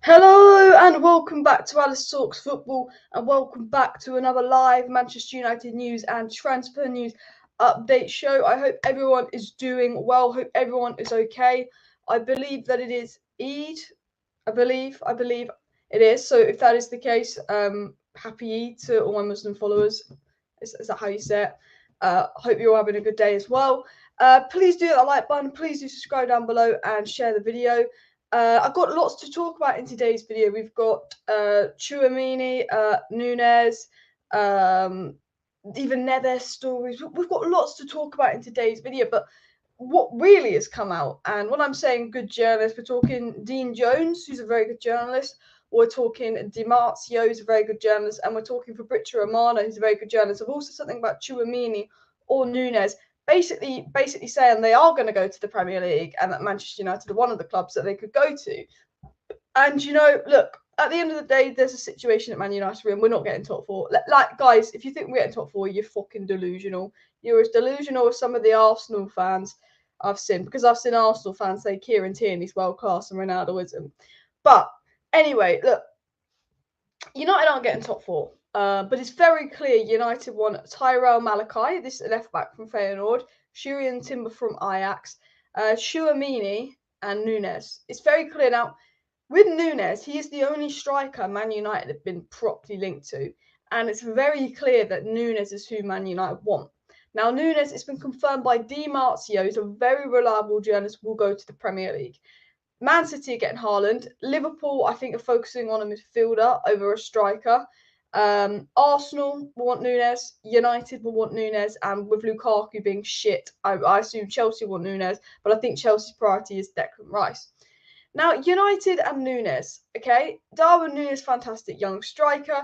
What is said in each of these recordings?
Hello and welcome back to Alice Talks Football, and welcome back to another live Manchester United news and transfer news update show. I hope everyone is doing well. Hope everyone is okay. I believe that it is Eid. I believe it is. So if that is the case, happy Eid to all my Muslim followers. Is that how you say it? Hope you're all having a good day as well. Please do hit that like button. Please do subscribe down below and share the video. I've got lots to talk about in today's video. We've got TCHOUAMENI, Nunez, even Neves stories. We've got lots to talk about in today's video, but what really has come out, and when I'm saying good journalist, we're talking Dean Jones, who's a very good journalist. We're talking Marzio, who's a very good journalist, and we're talking Fabrizio Romano, who's a very good journalist. I've also something about TCHOUAMENI or Nunez, basically saying they are going to go to the Premier League and that Manchester United are one of the clubs that they could go to. And, look, at the end of the day, there's a situation at Man United and we're not getting top four. Like, guys, if you think we're getting top four, you're fucking delusional. You're as delusional as some of the Arsenal fans I've seen, because I've seen Arsenal fans say Kieran Tierney's world class and Ronaldo isn't. But anyway, look, United aren't getting top four. But it's very clear United want Tyrell Malachi, this left back from Feyenoord, Shurian Timber from Ajax, TCHOUAMENI, and Nunez. It's very clear now. With Nunez, he is the only striker Man United have been properly linked to, and it's very clear that Nunez is who Man United want. Now, Nunez, it's been confirmed by Marzio, who's a very reliable journalist, will go to the Premier League. Man City are getting Haaland. Liverpool, I think, are focusing on a midfielder over a striker. Arsenal will want Nunez. United will want Nunez. And with Lukaku being shit, I assume Chelsea want Nunez. But I think Chelsea's priority is Declan Rice. Now, United and Nunez, okay? Darwin Nunez, fantastic young striker.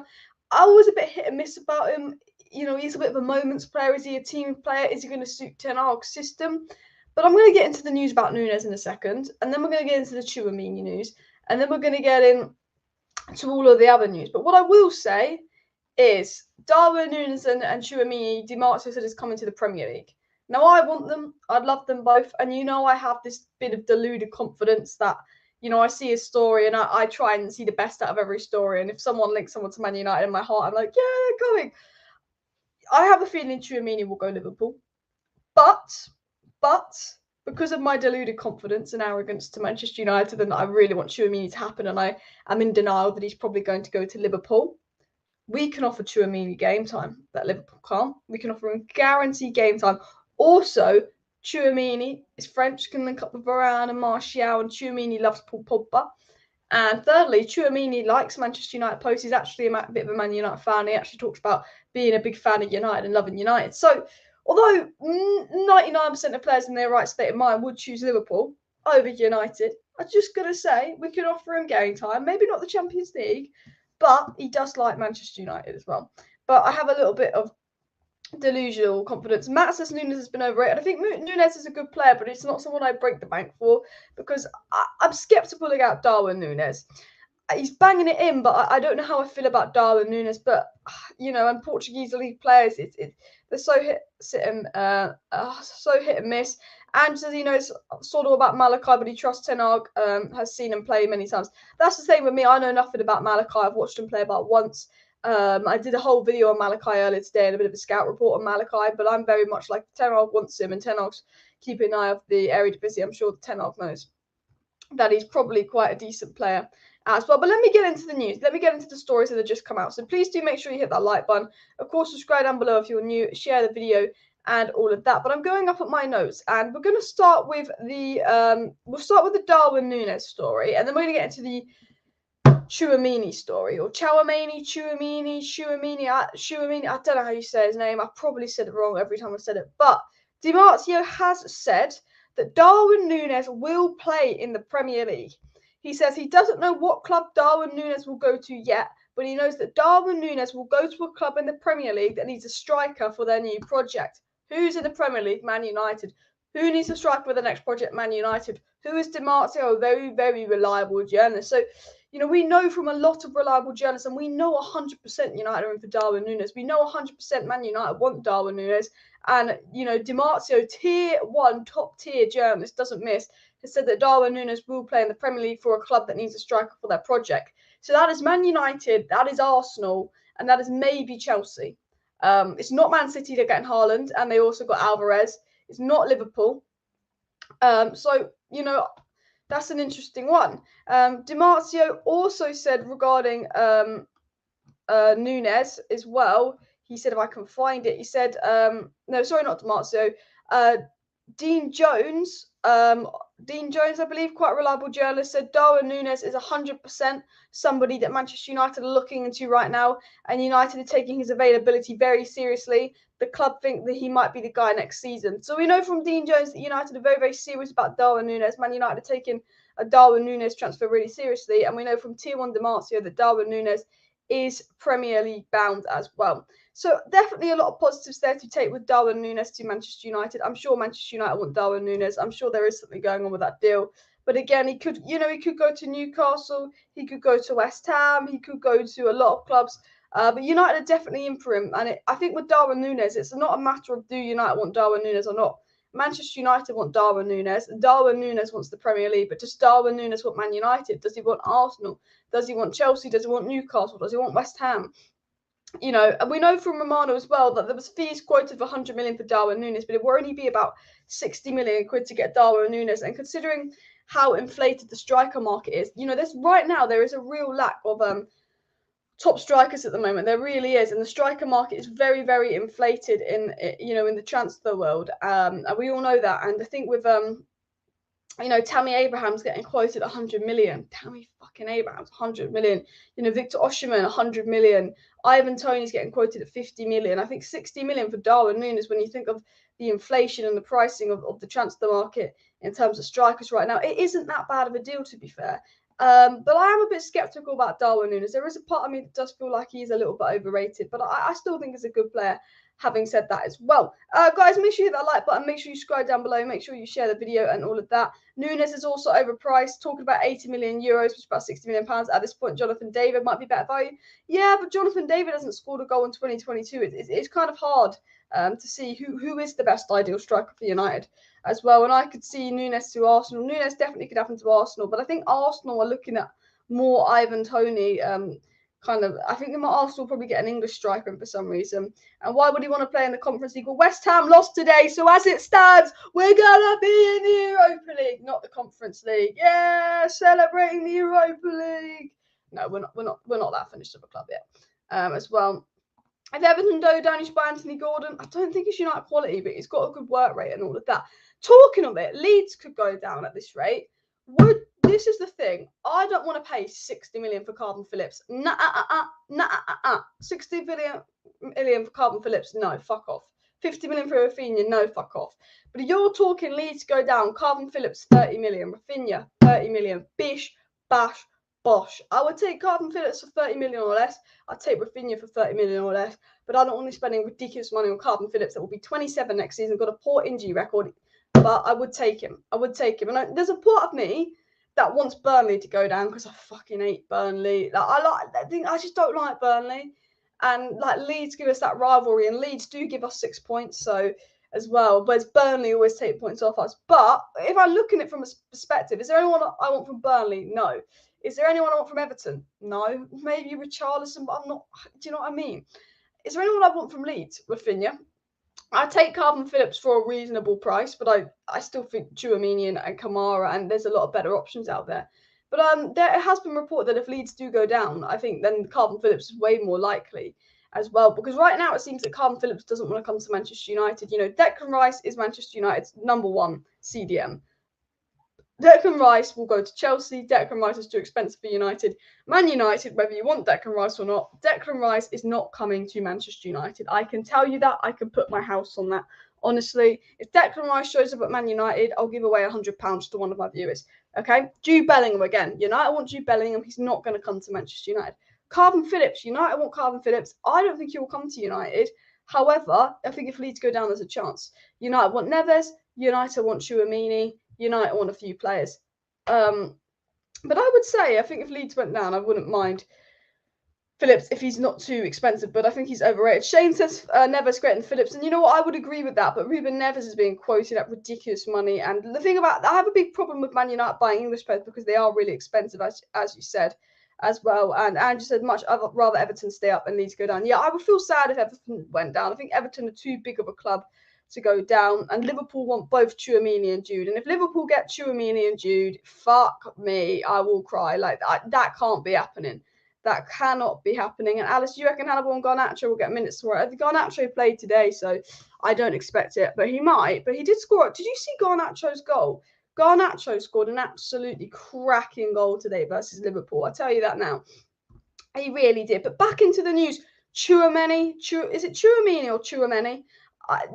I was a bit hit and miss about him. He's a bit of a moments player. Is he a team player? Is he going to suit Ten Hag's system? But I'm going to get into the news about Nunez in a second, and then we're going to get into the TCHOUAMENI news, and then we're going to get into all of the other news. But what I will say is Darwin Nunez and TCHOUAMENI, Marzio said is coming to the Premier League. Now, I want them. I'd love them both. And, I have this bit of deluded confidence that, I see a story and I try and see the best out of every story. And if someone links someone to Man United in my heart, I'm like, yeah, they're coming. I have a feeling TCHOUAMENI will go Liverpool. But because of my deluded confidence and arrogance to Manchester United, and I really want TCHOUAMENI to happen, and I am in denial that he's probably going to go to Liverpool, we can offer TCHOUAMENI game time that Liverpool can't. We can offer him guaranteed game time. Also, TCHOUAMENI is French, can link up with Varane and Martial, and TCHOUAMENI loves Paul Pogba. And thirdly, TCHOUAMENI likes Manchester United posts. He's actually a bit of a Man United fan. He actually talks about being a big fan of United and loving United. So, although 99% of players in their right state of mind would choose Liverpool over United, I'm just going to say we can offer him game time. Maybe not the Champions League, but he does like Manchester United as well. But I have a little bit of delusional confidence. Matt says Nunez has been overrated. I think Nunez is a good player, but it's not someone I break the bank for, because I'm sceptical about Darwin Nunez. He's banging it in, but I don't know how I feel about Darwin Nunez. But and Portuguese league players, they're so hit and miss. And says it's sort of about Malachi, but he trusts Ten Hag, has seen him play many times. That's the same with me. I know nothing about Malachi. I've watched him play about once. I did a whole video on Malachi earlier today and a bit of a scout report on Malachi, but I'm very much like Ten Hag wants him, and Ten Hag's keeping an eye off the Eredivisie. I'm sure Ten Hag knows that he's probably quite a decent player as well. But let me get into the news. Let me get into the stories that have just come out. So please do make sure you hit that like button. Of course, subscribe down below if you're new, share the video and all of that. But I'm going up at my notes, and we're going to start with the Darwin Nunez story, and then we're going to get into the TCHOUAMENI story, or TCHOUAMENI. I don't know how you say his name. I probably said it wrong every time I said it. But Marzio has said that Darwin Nunez will play in the Premier League. He says he doesn't know what club Darwin Nunez will go to yet, but he knows that Darwin Nunez will go to a club in the Premier League that needs a striker for their new project. Who's in the Premier League? Man United. Who needs a striker for the next project? Man United. Who is Marzio? A very, very reliable journalist. So, we know from a lot of reliable journalists, and we know 100% United are in for Darwin Nunez. We know 100% Man United want Darwin Nunez. And, Marzio, tier one, top tier journalist, doesn't miss, has said that Darwin Nunez will play in the Premier League for a club that needs a striker for their project. So that is Man United, that is Arsenal, and that is maybe Chelsea. It's not Man City, they're getting Haaland, and they also got Alvarez. It's not Liverpool. So, you know, that's an interesting one. Mazio also said regarding Nunez as well. He said, if I can find it, he said, no, sorry, not Mazio. Dean Jones, I believe, quite a reliable journalist, said Darwin Nunez is 100% somebody that Manchester United are looking into right now, and United are taking his availability very seriously. The club think that he might be the guy next season. So we know from Dean Jones that United are very, very serious about Darwin Nunez. Man United are taking a Darwin Nunez transfer really seriously, and we know from Tier 1 Marzio that Darwin Nunez is Premier League bound as well. So definitely a lot of positives there to take with Darwin Nunez to Manchester United. I'm sure Manchester United want Darwin Nunez. I'm sure there is something going on with that deal. But again, he could go to Newcastle. He could go to West Ham. He could go to a lot of clubs. But United are definitely in for him. And I think with Darwin Nunez, it's not a matter of do United want Darwin Nunez or not. Manchester United want Darwin Nunez. Darwin Nunez wants the Premier League. But does Darwin Nunez want Man United? Does he want Arsenal? Does he want Chelsea? Does he want Newcastle? Does he want West Ham? You know, and we know from Romano as well that there was fees quoted for 100 million for Darwin Nunez, but it will only be about 60 million quid to get Darwin Nunez. And considering how inflated the striker market is, you know, there is a real lack of top strikers at the moment. There really is, and the striker market is very, very inflated in the transfer world. And we all know that. And I think with Tammy Abraham's getting quoted 100 million. Tammy fucking Abraham's 100 million. You know, Victor Osimhen 100 million. Ivan Toney's getting quoted at 50 million. I think 60 million for Darwin Nunez when you think of the inflation and the pricing of the transfer market in terms of strikers right now. It isn't that bad of a deal, to be fair. But I am a bit skeptical about Darwin Nunez. There is a part of me that does feel like he's a little bit overrated, but I still think he's a good player. Having said that as well, guys, make sure you hit that like button, make sure you subscribe down below, make sure you share the video and all of that. Nunez is also overpriced, talking about 80 million euros, which is about 60 million pounds. At this point, Jonathan David might be better value. Yeah, but Jonathan David hasn't scored a goal in 2022. It's kind of hard to see who is the best ideal striker for United as well. And I could see Nunez to Arsenal. Nunez definitely could happen to Arsenal, but I think Arsenal are looking at more Ivan Toney. I think Arsenal probably get an English striker in for some reason. And why would he want to play in the Conference League? Well, West Ham lost today, so as it stands, we're gonna be in the Europa League, not the Conference League. Yeah, celebrating the Europa League. No, we're not that finished of a club yet. As well. If Everton go down, by Anthony Gordon, I don't think he's United quality, but he's got a good work rate and all of that. Talking of it, Leeds could go down at this rate. This is the thing. I don't want to pay 60 million for Carbon Phillips. 60 million for Carbon Phillips. No, fuck off. 50 million for Rafinha. No, fuck off. But you're talking Leeds go down. Carbon Phillips, 30 million. Rafinha, 30 million. Bish, bash, bosh. I would take Carbon Phillips for 30 million or less. I'd take Rafinha for 30 million or less. But I don't want to be spending ridiculous money on Carbon Phillips that will be 27 next season. Got a poor injury record. But I would take him. And there's a part of me that wants Burnley to go down because I fucking hate Burnley. I just don't like Burnley. And Leeds give us that rivalry, and Leeds do give us 6 points, so as well. Whereas Burnley always take points off us. But if I look at it from a perspective, is there anyone I want from Burnley? No. Is there anyone I want from Everton? No. Maybe Richarlison, but I'm not. Do you know what I mean? Is there anyone I want from Leeds? Rafinha. I take Carbon Phillips for a reasonable price, but I still think TCHOUAMENI and Kamara, and there's a lot of better options out there. But there has been reported that if Leeds do go down, I think then Carbon Phillips is way more likely as well. Because right now it seems that Carbon Phillips doesn't want to come to Manchester United. You know, Declan Rice is Manchester United's #1 CDM. Declan Rice will go to Chelsea. Declan Rice is too expensive for United. Man United, whether you want Declan Rice or not, Declan Rice is not coming to Manchester United. I can tell you that. I can put my house on that. Honestly, if Declan Rice shows up at Man United, I'll give away £100 to one of my viewers. Okay? Jude Bellingham again. United want Jude Bellingham. He's not going to come to Manchester United. Carbon Phillips. United want Carbon Phillips. I don't think he will come to United. However, I think if Leeds go down, there's a chance. United want Nunez. United want TCHOUAMENI. United want a few players. But I would say, I think if Leeds went down, I wouldn't mind Phillips if he's not too expensive, but I think he's overrated. Shane says Neves greater than Phillips, and you know what? I would agree with that, but Ruben Neves is being quoted at ridiculous money. And the thing about I have a big problem with Man United buying English players because they are really expensive, as you said as well. And Andrew said I'd rather Everton stay up and Leeds go down. Yeah, I would feel sad if Everton went down. I think Everton are too big of a club to go down, and Liverpool want both Tchouaméni and Jude. And if Liverpool get Tchouaméni and Jude, fuck me, I will cry. Like that can't be happening. That cannot be happening. And Alice, do you reckon Hannibal and Garnacho will get minutes for it? Garnacho played today, so I don't expect it, but he might. But he did score. Did you see Garnacho's goal? Garnacho scored an absolutely cracking goal today versus Liverpool. I tell you that now. He really did. But back into the news. Tchouaméni, is it Tchouaméni or Tchouaméni? I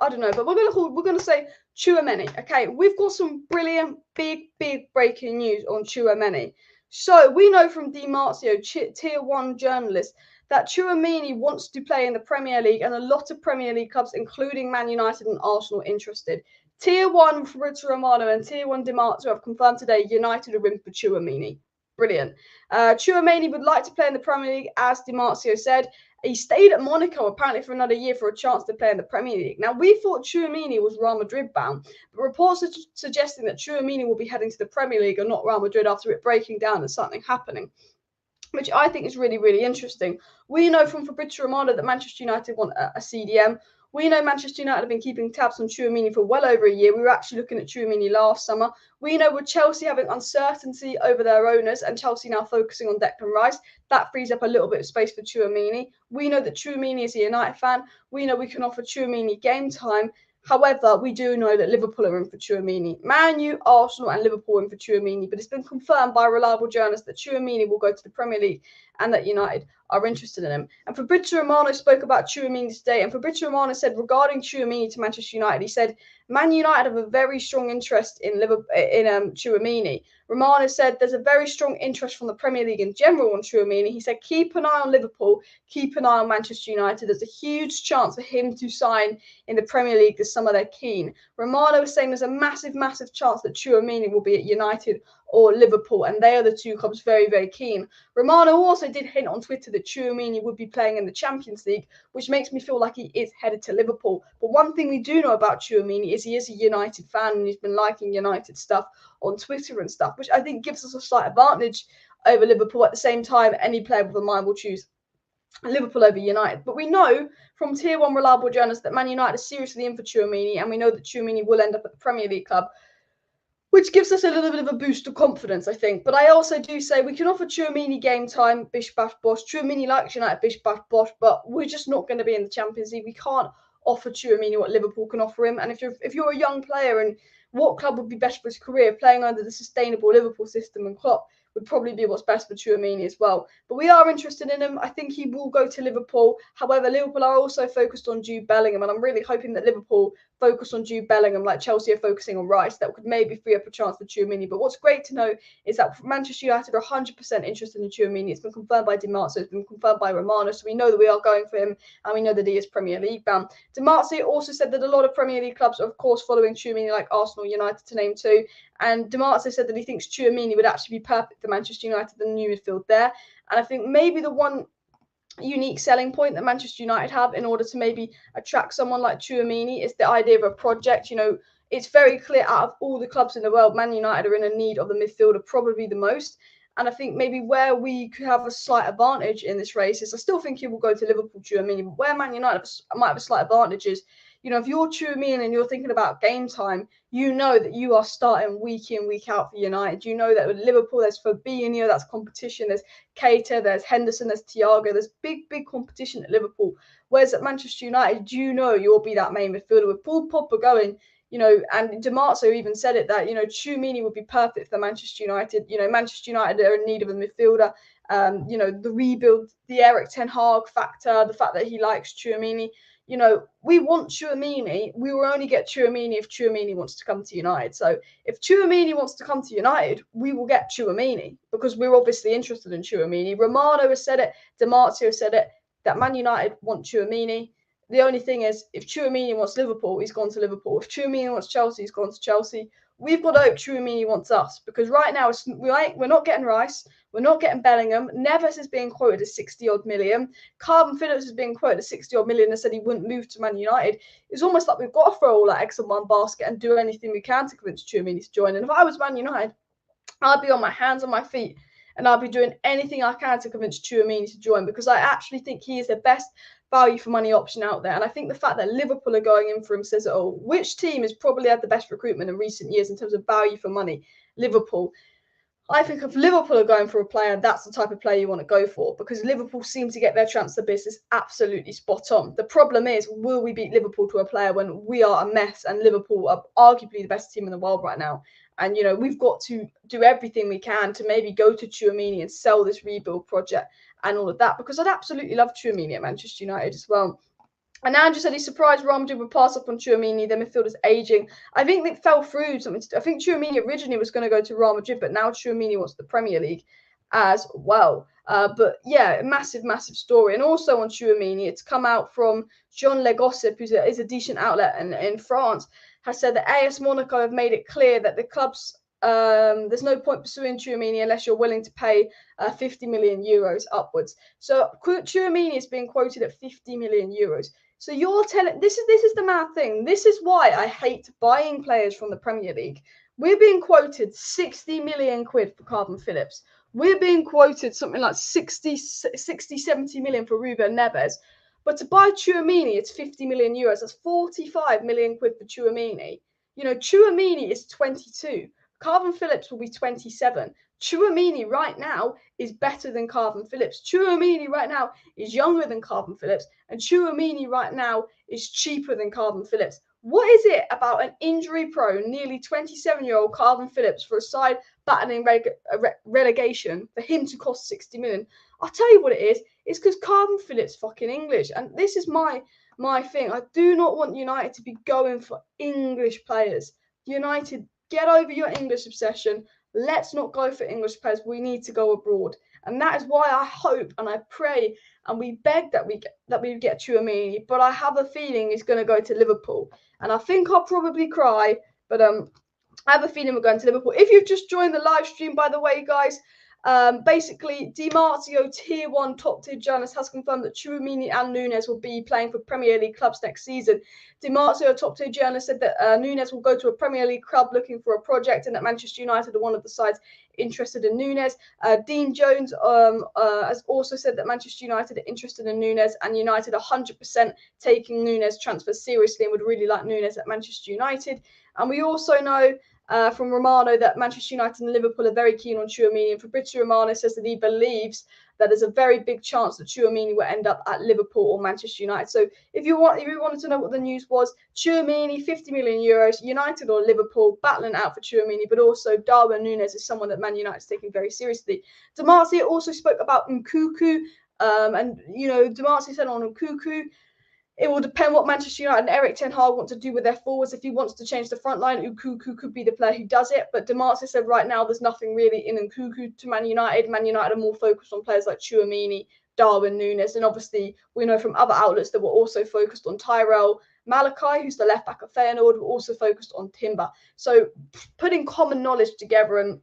don't know, but we're gonna say Tchouaméni. Okay, we've got some brilliant, big breaking news on Tchouaméni. So we know from Mazio, tier 1 journalist, that Tchouaméni wants to play in the Premier League, and a lot of Premier League clubs, including Man United and Arsenal, interested. Tier 1 Fabrizio Romano and Tier 1 Mazio have confirmed today United are in for Tchouaméni. Brilliant. Tchouaméni would like to play in the Premier League, as Mazio said. He stayed at Monaco apparently for another year for a chance to play in the Premier League. Now, we thought Tchouaméni was Real Madrid bound, but reports are suggesting that Tchouaméni will be heading to the Premier League and not Real Madrid after it breaking down and something happening, which I think is really interesting. We know from Fabrizio Romano that Manchester United want a CDM. We know Manchester United have been keeping tabs on Tchouaméni for well over a year. We were actually looking at Tchouaméni last summer. We know with Chelsea having uncertainty over their owners and Chelsea now focusing on Declan Rice, that frees up a little bit of space for Tchouaméni. We know that Tchouaméni is a United fan. We know we can offer Tchouaméni game time. However, we do know that Liverpool are in for Tchouaméni. Man U, Arsenal and Liverpool are in for Tchouaméni, but it's been confirmed by reliable journalists that Tchouaméni will go to the Premier League and that United are interested in him. And Fabrizio Romano spoke about Tchouaméni today, and Fabrizio Romano said regarding Tchouaméni to Manchester United, he said, Man United have a very strong interest in Tchouaméni. Romano said there's a very strong interest from the Premier League in general on Tchouaméni. He said keep an eye on Liverpool, keep an eye on Manchester United. There's a huge chance for him to sign in the Premier League this summer. They're keen. Romano was saying there's a massive chance that Tchouaméni will be at United or Liverpool, and they are the two clubs very keen. Romano also did hint on Twitter that Tchouaméni would be playing in the Champions League, which makes me feel like he is headed to Liverpool. But one thing we do know about Tchouaméni is he is a United fan, and he's been liking United stuff on Twitter and stuff, which I think gives us a slight advantage over Liverpool. At the same time, any player with a mind will choose Liverpool over United. But we know from tier 1 reliable journalists that Man United is seriously in for Tchouaméni, and we know that Tchouaméni will end up at the Premier League club, which gives us a little bit of a boost of confidence, I think. But I also do say we can offer Tchouaméni game time, bish bash bosh. Tchouaméni likes United, bish bash bosh, but we're just not going to be in the Champions League. We can't offer Tchouaméni what Liverpool can offer him. And if you're a young player, and what club would be best for his career, playing under the sustainable Liverpool system and Klopp would probably be what's best for Tchouaméni as well. But we are interested in him. I think he will go to Liverpool. However, Liverpool are also focused on Jude Bellingham, and I'm really hoping that Liverpool focus on Jude Bellingham like Chelsea are focusing on Rice. That could maybe free up a chance for Tchouaméni. But what's great to know is that Manchester United are 100% interested in Tchouaméni. It's been confirmed by Di Marzio, it's been confirmed by Romano, so we know that we are going for him, and we know that he is Premier League bound. Di Marzio also said that a lot of Premier League clubs are, of course, following Tchouaméni, like Arsenal, United, to name two. And Di Marzio said that he thinks Tchouaméni would actually be perfect for Manchester United, the new midfield there. And I think maybe the one unique selling point that Manchester United have in order to maybe attract someone like Tchouaméni is the idea of a project. You know, it's very clear out of all the clubs in the world, Man United are in a need of the midfielder probably the most. And I think maybe where we could have a slight advantage in this race is, I still think he will go to Liverpool, Tchouaméni, but where Man United might have a slight advantage is, you know, if you're Tchouaméni and you're thinking about game time, you know that you are starting week in, week out for United. You know that with Liverpool, there's Fabinho, that's competition. There's Keita, there's Henderson, there's Thiago. There's big competition at Liverpool. Whereas at Manchester United, you know you'll be that main midfielder with Paul Pogba going, you know, and Di Marzio even said it, that, you know, Tchouaméni would be perfect for Manchester United. You know, Manchester United are in need of a midfielder. You know, the rebuild, the Erik ten Hag factor, the fact that he likes Tchouaméni. You know, we want Tchouaméni. We will only get Tchouaméni if Tchouaméni wants to come to United. So if Tchouaméni wants to come to United, we will get Tchouaméni because we're obviously interested in Tchouaméni. Romano has said it. Di Marzio said it, that Man United want Tchouaméni. The only thing is, if Tchouaméni wants Liverpool, he's gone to Liverpool. If Tchouaméni wants Chelsea, he's gone to Chelsea. we've got to hope TCHOUAMENI wants us, because right now we're not getting Rice, we're not getting Bellingham. Neves is being quoted as 60-odd million. Carbon Phillips is being quoted as 60-odd million and said he wouldn't move to Man United. It's almost like we've got to throw all our eggs in one basket and do anything we can to convince TCHOUAMENI to join. And if I was Man United, I'd be on my hands and my feet, and I'll be doing anything I can to convince TCHOUAMENI to join, because I actually think he is the best value for money option out there. And I think the fact that Liverpool are going in for him says it all. Which team has probably had the best recruitment in recent years in terms of value for money? Liverpool. I think if Liverpool are going for a player, that's the type of player you want to go for, because Liverpool seem to get their transfer business absolutely spot on. The problem is, will we beat Liverpool to a player when we are a mess and Liverpool are arguably the best team in the world right now? And, you know, we've got to do everything we can to maybe go to TCHOUAMENI and sell this rebuild project and all of that, because I'd absolutely love TCHOUAMENI at Manchester United as well. And Andrew said he's surprised Real Madrid would pass up on TCHOUAMENI. Their midfield is aging. I think they fell through something. I think TCHOUAMENI originally was going to go to Real Madrid, but now TCHOUAMENI wants the Premier League as well. But yeah, massive, massive story. And also on TCHOUAMENI, it's come out from Jean Le Gossip, who is a decent outlet in France, has said that AS Monaco have made it clear that the club's there's no point pursuing TCHOUAMENI unless you're willing to pay 50 million euros upwards. So TCHOUAMENI is being quoted at 50 million euros. So you're telling this is the mad thing. This is why I hate buying players from the Premier League. We're being quoted 60 million quid for Carbon Phillips. We're being quoted something like 60, 70 million for Ruben Neves. But to buy TCHOUAMENI, it's 50 million euros. That's 45 million quid for TCHOUAMENI. You know, TCHOUAMENI is 22. Carbon Phillips will be 27. TCHOUAMENI right now is better than Carbon Phillips. TCHOUAMENI right now is younger than Carbon Phillips. And TCHOUAMENI right now is cheaper than Carbon Phillips. What is it about an injury-prone, nearly 27-year-old Carbon Phillips for a side battling relegation for him to cost 60 million? I'll tell you what it is. It's because Carbon Phillips fucking English. And this is my thing. I do not want United to be going for English players. United, get over your English obsession. Let's not go for English players. We need to go abroad. And that is why I hope and I pray and we beg that we get TCHOUAMENI. But I have a feeling he's going to go to Liverpool. And I think I'll probably cry. But I have a feeling we're going to Liverpool. If you've just joined the live stream, by the way, guys, basically, Marzio, tier 1 top tier journalist, has confirmed that TCHOUAMENI and Nunez will be playing for Premier League clubs next season. Marzio, top tier journalist, said that Nunez will go to a Premier League club looking for a project, and that Manchester United are one of the sides interested in Nunez. Dean Jones has also said that Manchester United are interested in Nunez, and United are 100% taking Nunez transfer seriously and would really like Nunez at Manchester United. And we also know from Romano that Manchester United and Liverpool are very keen on TCHOUAMENI, and FABRIZIO Romano says that he believes that there's a very big chance that TCHOUAMENI will end up at Liverpool or Manchester United. So if you wanted to know what the news was, TCHOUAMENI, 50 million euros, United or Liverpool, battling out for TCHOUAMENI, but also Darwin Nunez is someone that Man United is taking very seriously. Mazio also spoke about Nkunku, and you know, Mazio said on Nkunku, it will depend what Manchester United and Erik ten Hag want to do with their forwards. If he wants to change the front line, Nkunku could be the player who does it. But Marzi said right now there's nothing really in Nkunku to Man United. Man United are more focused on players like TCHOUAMENI, Darwin Nunez. And obviously we know from other outlets that we're also focused on Tyrell Malachi, who's the left back of Feyenoord. We're also focused on Timber. So putting common knowledge together and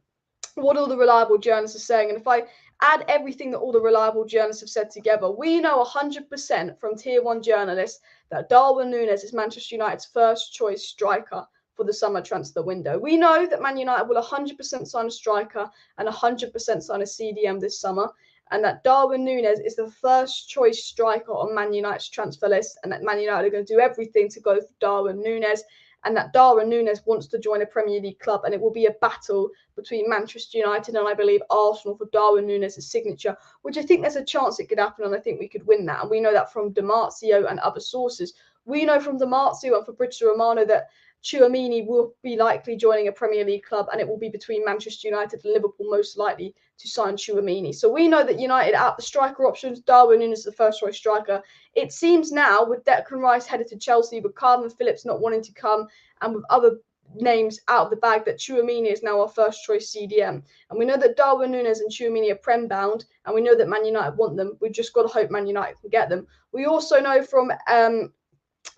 what all the reliable journalists are saying. And if I add everything that all the reliable journalists have said together, we know 100% from tier 1 journalists that Darwin Nunez is Manchester United's first choice striker for the summer transfer window. We know that Man United will 100% sign a striker and 100% sign a CDM this summer, and that Darwin Nunez is the first choice striker on Man United's transfer list, and that Man United are going to do everything to go for Darwin Nunez, and that Darwin Nunez wants to join a Premier League club, and it will be a battle between Manchester United and I believe Arsenal for Darwin Nunez's signature, which I think there's a chance it could happen, and I think we could win that. And we know that from Marzio and other sources. We know from Marzio and FABRIZIO Romano that TCHOUAMENI will be likely joining a Premier League club, and it will be between Manchester United and Liverpool most likely to sign TCHOUAMENI. So we know that United out the striker options, Darwin Nunez is the first choice striker. It seems now with Declan Rice headed to Chelsea, with Carbon Phillips not wanting to come, and with other names out of the bag, that TCHOUAMENI is now our first choice CDM. And we know that Darwin Nunez and TCHOUAMENI are Prem bound, and we know that Man United want them. We've just got to hope Man United can get them. We also know from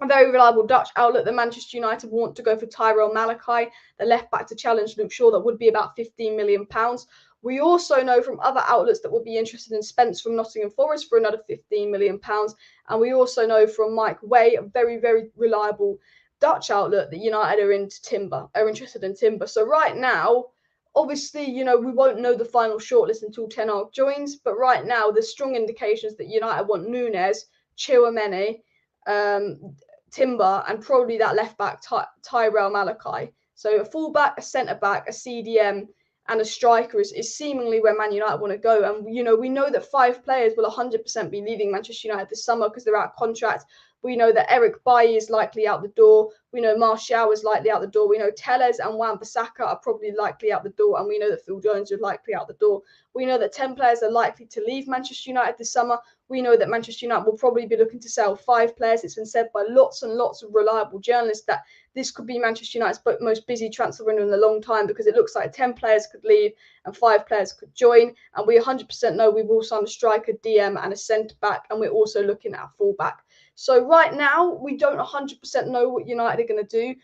A very reliable Dutch outlet that Manchester United want to go for Tyrell Malachi, the left back to challenge Luke Shaw. That would be about £15 million. We also know from other outlets that will be interested in Spence from Nottingham Forest for another £15 million. And we also know from Mike Way, a very, very reliable Dutch outlet, that United are interested in Timber. So right now, obviously, you know, we won't know the final shortlist until Ten Hag joins. But right now, there's strong indications that United want Nunez, CHOUAMENI, Timber, and probably that left back Tyrell Malachi. So a fullback, a centre back, a CDM, and a striker is seemingly where Man United want to go. And you know, we know that 5 players will 100% be leaving Manchester United this summer because they're out of contract. We know that Eric Bailly is likely out the door. We know Martial is likely out the door. We know Telles and Wan-Bissaka are probably likely out the door. And we know that Phil Jones is likely out the door. We know that 10 players are likely to leave Manchester United this summer. We know that Manchester United will probably be looking to sell 5 players. It's been said by lots and lots of reliable journalists that this could be Manchester United's most busy transfer window in a long time, because it looks like 10 players could leave and 5 players could join. And we 100% know we will sign a striker, DM, and a centre back. And we're also looking at a fullback. So right now, we don't 100% know what United are going to do,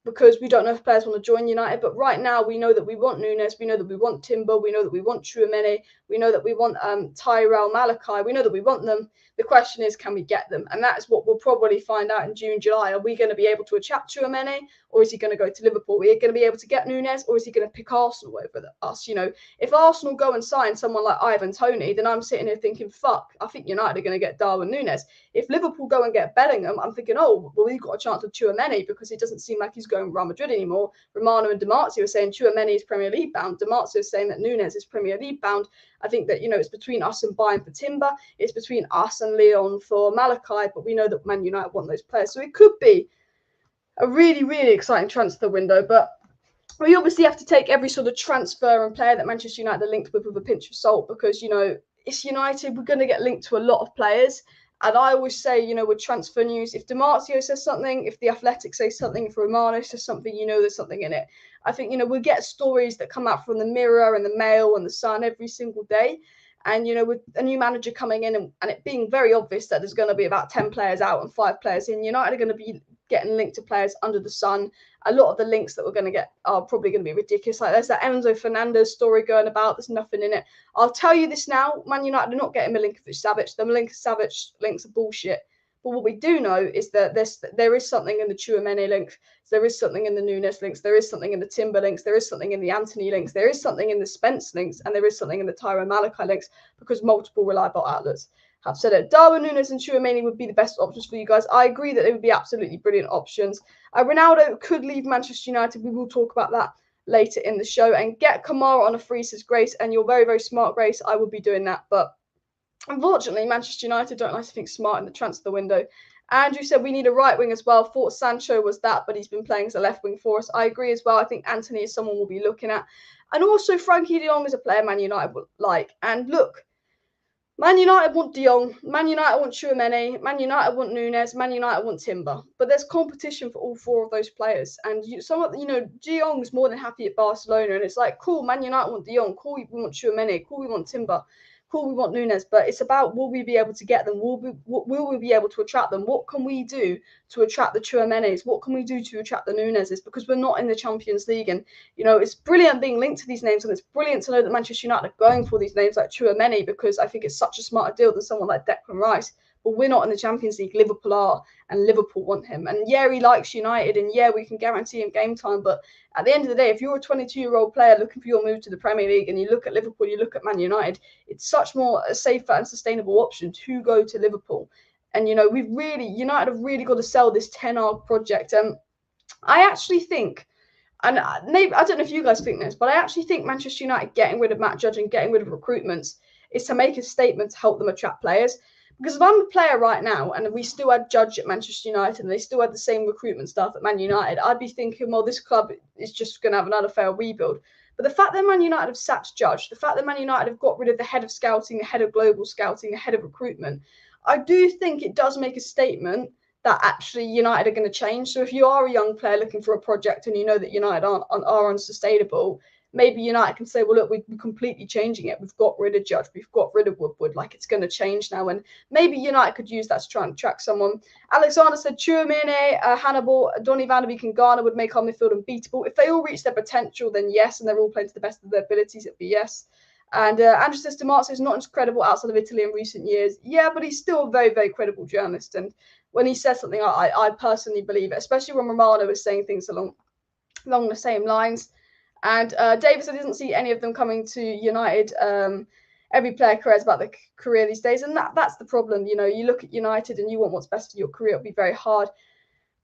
because we don't know if players want to join United. But right now, we know that we want Nunez, we know that we want Timber, we know that we want CHOUAMENI, we know that we want Tyrell Malachi, we know that we want them. The question is, can we get them? And that is what we'll probably find out in June, July. Are we going to be able to attract CHOUAMENI, or is he going to go to Liverpool? Are we going to be able to get Nunez, or is he going to pick Arsenal over us? You know, if Arsenal go and sign someone like Ivan Toney, then I'm sitting here thinking, fuck, I think United are going to get Darwin Nunez. If Liverpool go and get Bellingham, I'm thinking, oh, well, we've got a chance of CHOUAMENI, because it doesn't seem like he's going to Real Madrid anymore. Romano and Mazio are saying CHOUAMENI is Premier League bound. Mazio is saying that Nunez is Premier League bound. I think that, you know, it's between us and Bayern for Timber. It's between us and Lyon for Malachi. But we know that Man United want those players. So it could be a really, really exciting transfer window. But we obviously have to take every sort of transfer and player that Manchester United are linked with a pinch of salt, because, you know, it's United. We're going to get linked to a lot of players. And I always say, you know, with transfer news, if Marzio says something, if The Athletic says something, if Romano says something, you know there's something in it. I think, you know, we'll get stories that come out from the Mirror and the Mail and the Sun every single day. And, you know, with a new manager coming in and it being very obvious that there's going to be about 10 players out and 5 players in, United are going to be getting linked to players under the sun. A lot of the links that we're going to get are probably going to be ridiculous. Like, there's that Enzo Fernandez story going about. There's nothing in it. I'll tell you this now. Man United are not getting Milinkovic-Savic. The Milinkovic-Savic links are bullshit. But what we do know is that there is something in the CHOUAMENI links. There is something in the Nunez links. There is something in the Timber links. There is something in the Anthony links. There is something in the Spence links. And there is something in the Tyrell Malachi links, because multiple reliable outlets have said it. Darwin Nunez and CHOUAMENI would be the best options for you guys. I agree that they would be absolutely brilliant options. Ronaldo could leave Manchester United. We will talk about that later in the show. And get Kamara on a free, says Grace. And you're very, very smart, Grace. I would be doing that. But unfortunately, Manchester United don't like to think smart in the transfer window. Andrew said we need a right wing as well. Thought Sancho was that, but he's been playing as a left wing for us. I agree as well. I think Anthony is someone we'll be looking at. And also Frankie de Jong is a player Man United would like. And look, Man United want De Jong, Man United want CHOUAMENI, Man United want Nunez, Man United want Timber. But there's competition for all 4 of those players. And De Jong's more than happy at Barcelona. And it's like, cool, Man United want De Jong, cool, we want CHOUAMENI, cool, we want Timber, cool, we want Nunez. But it's about, will we be able to get them? Will we be able to attract them? What can we do to attract the CHOUAMENIs? What can we do to attract the Nunezes? Because we're not in the Champions League. And, you know, it's brilliant being linked to these names. And it's brilliant to know that Manchester United are going for these names like CHOUAMENI, because I think it's such a smarter deal than someone like Declan Rice. But we're not in the Champions League. Liverpool are, and Liverpool want him. And yeah, he likes United, and yeah, we can guarantee him game time. But at the end of the day, if you're a 22-year-old player looking for your move to the Premier League, and you look at Liverpool, you look at Man United, it's such more a safer and sustainable option to go to Liverpool. And, you know, United have really got to sell this 10-hour project. I actually think, and maybe, I don't know if you guys think this, but I actually think Manchester United getting rid of Matt Judge and getting rid of recruitments is to make a statement to help them attract players. Because if I'm a player right now and we still had Judge at Manchester United and they still had the same recruitment staff at Man United, I'd be thinking, well, this club is just going to have another failed rebuild. But the fact that Man United have sacked Judge, the fact that Man United have got rid of the head of scouting, the head of global scouting, the head of recruitment, I do think it does make a statement that actually United are going to change. So if you are a young player looking for a project and you know that United are unsustainable, maybe United can say, well, look, we're completely changing it. We've got rid of Judge. We've got rid of Woodward. Like, it's going to change now. And maybe United could use that to try and attract someone. Alexander said, Tchouaméni, Hannibal, Donny van de Beek and Garner would make our midfield unbeatable. If they all reach their potential, then yes. And they're all playing to the best of their abilities, it'd be yes. And Andrew says, DiMarzio is not as credible outside of Italy in recent years. Yeah, but he's still a very, very credible journalist. And when he says something, I personally believe it, especially when Romano is saying things along the same lines. And David said he doesn't see any of them coming to United. Every player cares about their career these days, and that's the problem. You know, you look at United and you want what's best for your career. It'll be very hard.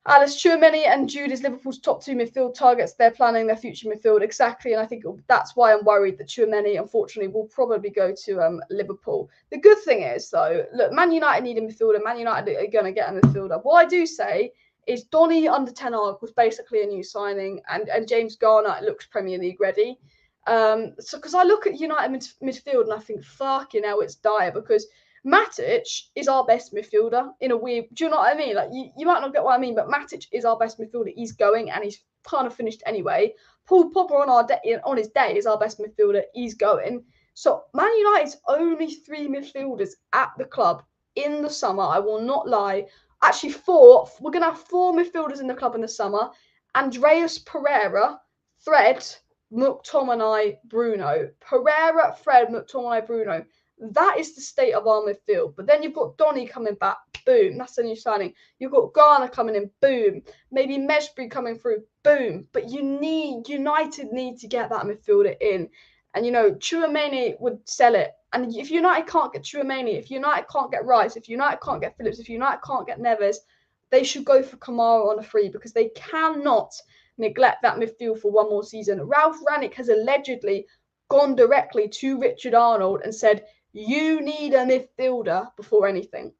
Alice, Tchouaméni and Jude is Liverpool's top 2 midfield targets. They're planning their future midfield exactly, and I think that's why I'm worried that Tchouaméni, unfortunately, will probably go to Liverpool. The good thing is, though, look, Man United need a midfielder. Man United are going to get a midfielder. What I do say is Donny under Ten Hag was basically a new signing, and James Garner looks Premier League ready. So because I look at United midfield and I think, fucking hell, it's dire, because Matic is our best midfielder in a weird. Do you know what I mean? Like, you might not get what I mean, but Matic is our best midfielder. He's going and he's kind of finished anyway. Paul Popper on his day is our best midfielder. He's going. So Man United's only 3 midfielders at the club in the summer. I will not lie. Actually, 4. We're gonna have 4 midfielders in the club in the summer. Andreas Pereira, Fred, McTominay, Bruno. Pereira, Fred, McTominay, Bruno. That is the state of our midfield. But then you've got Donny coming back. Boom. That's a new signing. You've got Garner coming in. Boom. Maybe Meshbury coming through. Boom. But United need to get that midfielder in. And, you know, Tchouaméni would sell it. And if United can't get Tchouaméni, if United can't get Rice, if United can't get Phillips, if United can't get Neves, they should go for Kamara on a free, because they cannot neglect that midfield for one more season. Ralph Rangnick has allegedly gone directly to Richard Arnold and said, you need a midfielder before anything.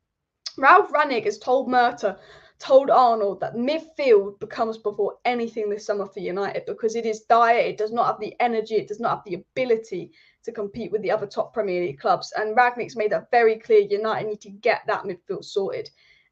Ralph Rangnick has told Arnold that midfield becomes before anything this summer for United, because it is dire. It does not have the energy. It does not have the ability to compete with the other top Premier League clubs. And Rangnick's made that very clear. United need to get that midfield sorted.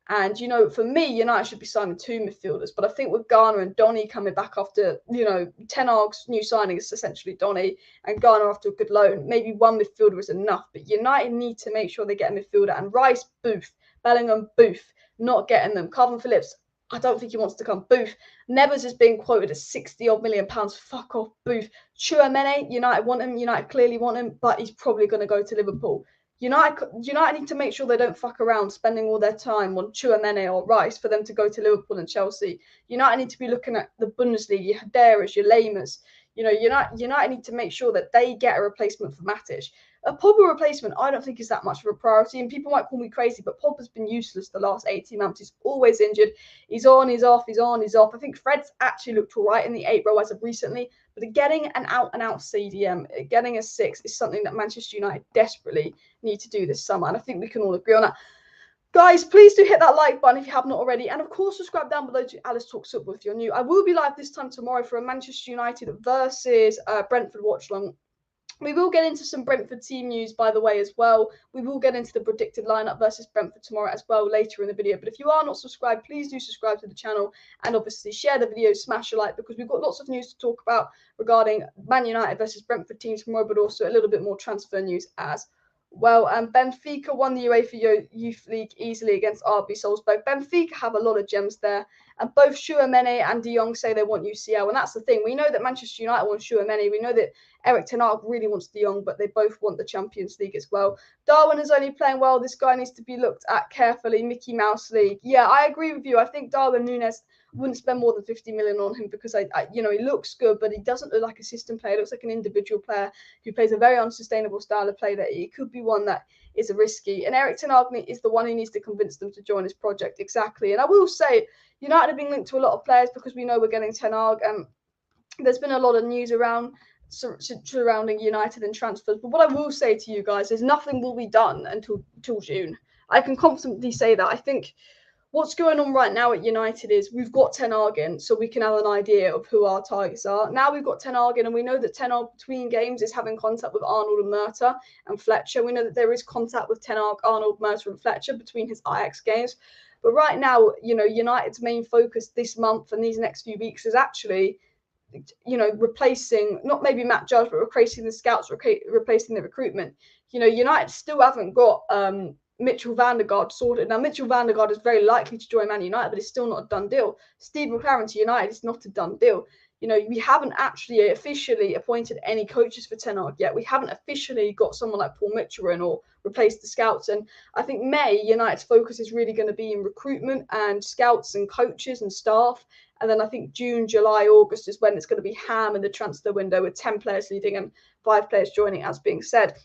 And, you know, for me, United should be signing 2 midfielders. But I think with Garner and Donny coming back after, you know, Ten Hag's new signing is essentially Donny, and Garner after a good loan, maybe 1 midfielder is enough. But United need to make sure they get a midfielder. And Rice, Booth. Bellingham, Booth. Not getting them. Calvin Phillips, I don't think he wants to come. Booth. Neves is being quoted at £60-odd million. Fuck off, Booth. Tchouaméni, United want him. United clearly want him, but he's probably going to go to Liverpool. United need to make sure they don't fuck around spending all their time on Tchouaméni or Rice for them to go to Liverpool and Chelsea. United need to be looking at the Bundesliga, your Haderas, your Lamers. You know, United need to make sure that they get a replacement for Matic. A Pogba replacement, I don't think is that much of a priority, and people might call me crazy, but Pogba's been useless the last 18 months. He's always injured. He's on, he's off, he's on, he's off. I think Fred's actually looked all right in the 8th row as of recently, but getting an out-and-out CDM, getting a 6 is something that Manchester United desperately need to do this summer, and I think we can all agree on that. Guys, please do hit that like button if you have not already. And of course, subscribe down below to Alice Talks Football if you're new. I will be live this time tomorrow for a Manchester United versus Brentford watch-along. We will get into some Brentford team news, by the way, as well. We will get into the predicted lineup versus Brentford tomorrow as well later in the video. But if you are not subscribed, please do subscribe to the channel and obviously share the video, smash a like, because we've got lots of news to talk about regarding Man United versus Brentford teams tomorrow, but also a little bit more transfer news as well. Benfica won the UEFA Youth League easily against RB Salzburg. Benfica have a lot of gems there, and both Tchouaméni and De Jong say they want UCL, and that's the thing. We know that Manchester United wants Tchouaméni. We know that Erik ten Hag really wants De Jong, but they both want the Champions League as well. Darwin is only playing well. This guy needs to be looked at carefully. Mickey Mouse League. Yeah, I agree with you. I think Darwin Nunez wouldn't spend more than 50 million on him, because you know, he looks good, but he doesn't look like a system player. He looks like an individual player who plays a very unsustainable style of play. That he could be one that is risky. And Erik ten Hag is the one who needs to convince them to join his project. Exactly. And I will say, United have been linked to a lot of players because we know we're getting ten Hag. There's been a lot of news surrounding United and transfers. But what I will say to you guys is nothing will be done until June. I can confidently say that. I think what's going on right now at United is we've got Ten Hag in, so we can have an idea of who our targets are. Now we've got Ten Hag in, and we know that Ten Hag between games is having contact with Arnold and Murta and Fletcher. We know that there is contact with Ten Hag, Arnold, Murta and Fletcher between his Ajax games. But right now, you know, United's main focus this month and these next few weeks is actually you know, replacing, not maybe Matt Judge, but replacing the scouts, replacing the recruitment. You know, United still haven't got Mitchell van der Gaard sorted. Now, Mitchell van der Gaard is very likely to join Man United, but it's still not a done deal. Steve McLaren to United is not a done deal. You know, we haven't actually officially appointed any coaches for Ten Hag yet. We haven't officially got someone like Paul Mitchell in or replaced the scouts. And I think May, United's focus is really going to be in recruitment and scouts and coaches and staff. And then I think June, July, August is when it's going to be ham in the transfer window with 10 players leaving and 5 players joining, as being said.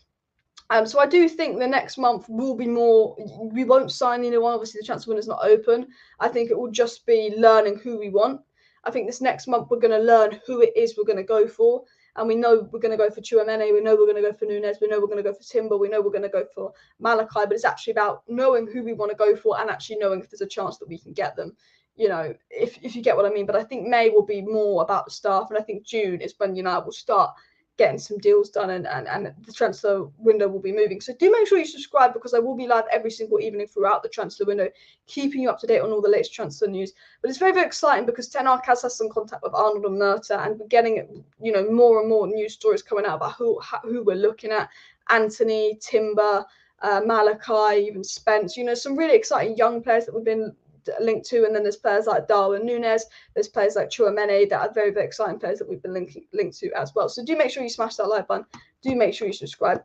So I do think the next month will be more, we won't sign anyone. Obviously, the transfer window is not open. I think it will just be learning who we want. I think this next month we're going to learn who it is we're going to go for. And we know we're going to go for TCHOUAMENI. We know we're going to go for Nunez. We know we're going to go for Timber. We know we're going to go for Malachi. But it's actually about knowing who we want to go for and actually knowing if there's a chance that we can get them. You know, if you get what I mean. But I think May will be more about the staff. And I think June is when United will start getting some deals done and the transfer window will be moving. So do make sure you subscribe, because I will be live every single evening throughout the transfer window, keeping you up to date on all the latest transfer news. But it's very, very exciting because Ten Hag has some contact with Arnold and Murta, and we're getting, you know, more and more news stories coming out about who we're looking at. Anthony, Timber, Malachi, even Spence, you know, some really exciting young players that we've been linked to. And then there's players like Darwin, Nunez, there's players like TCHOUAMENI that are very, very exciting players that we've been linked to as well. So do make sure you smash that like button, do make sure you subscribe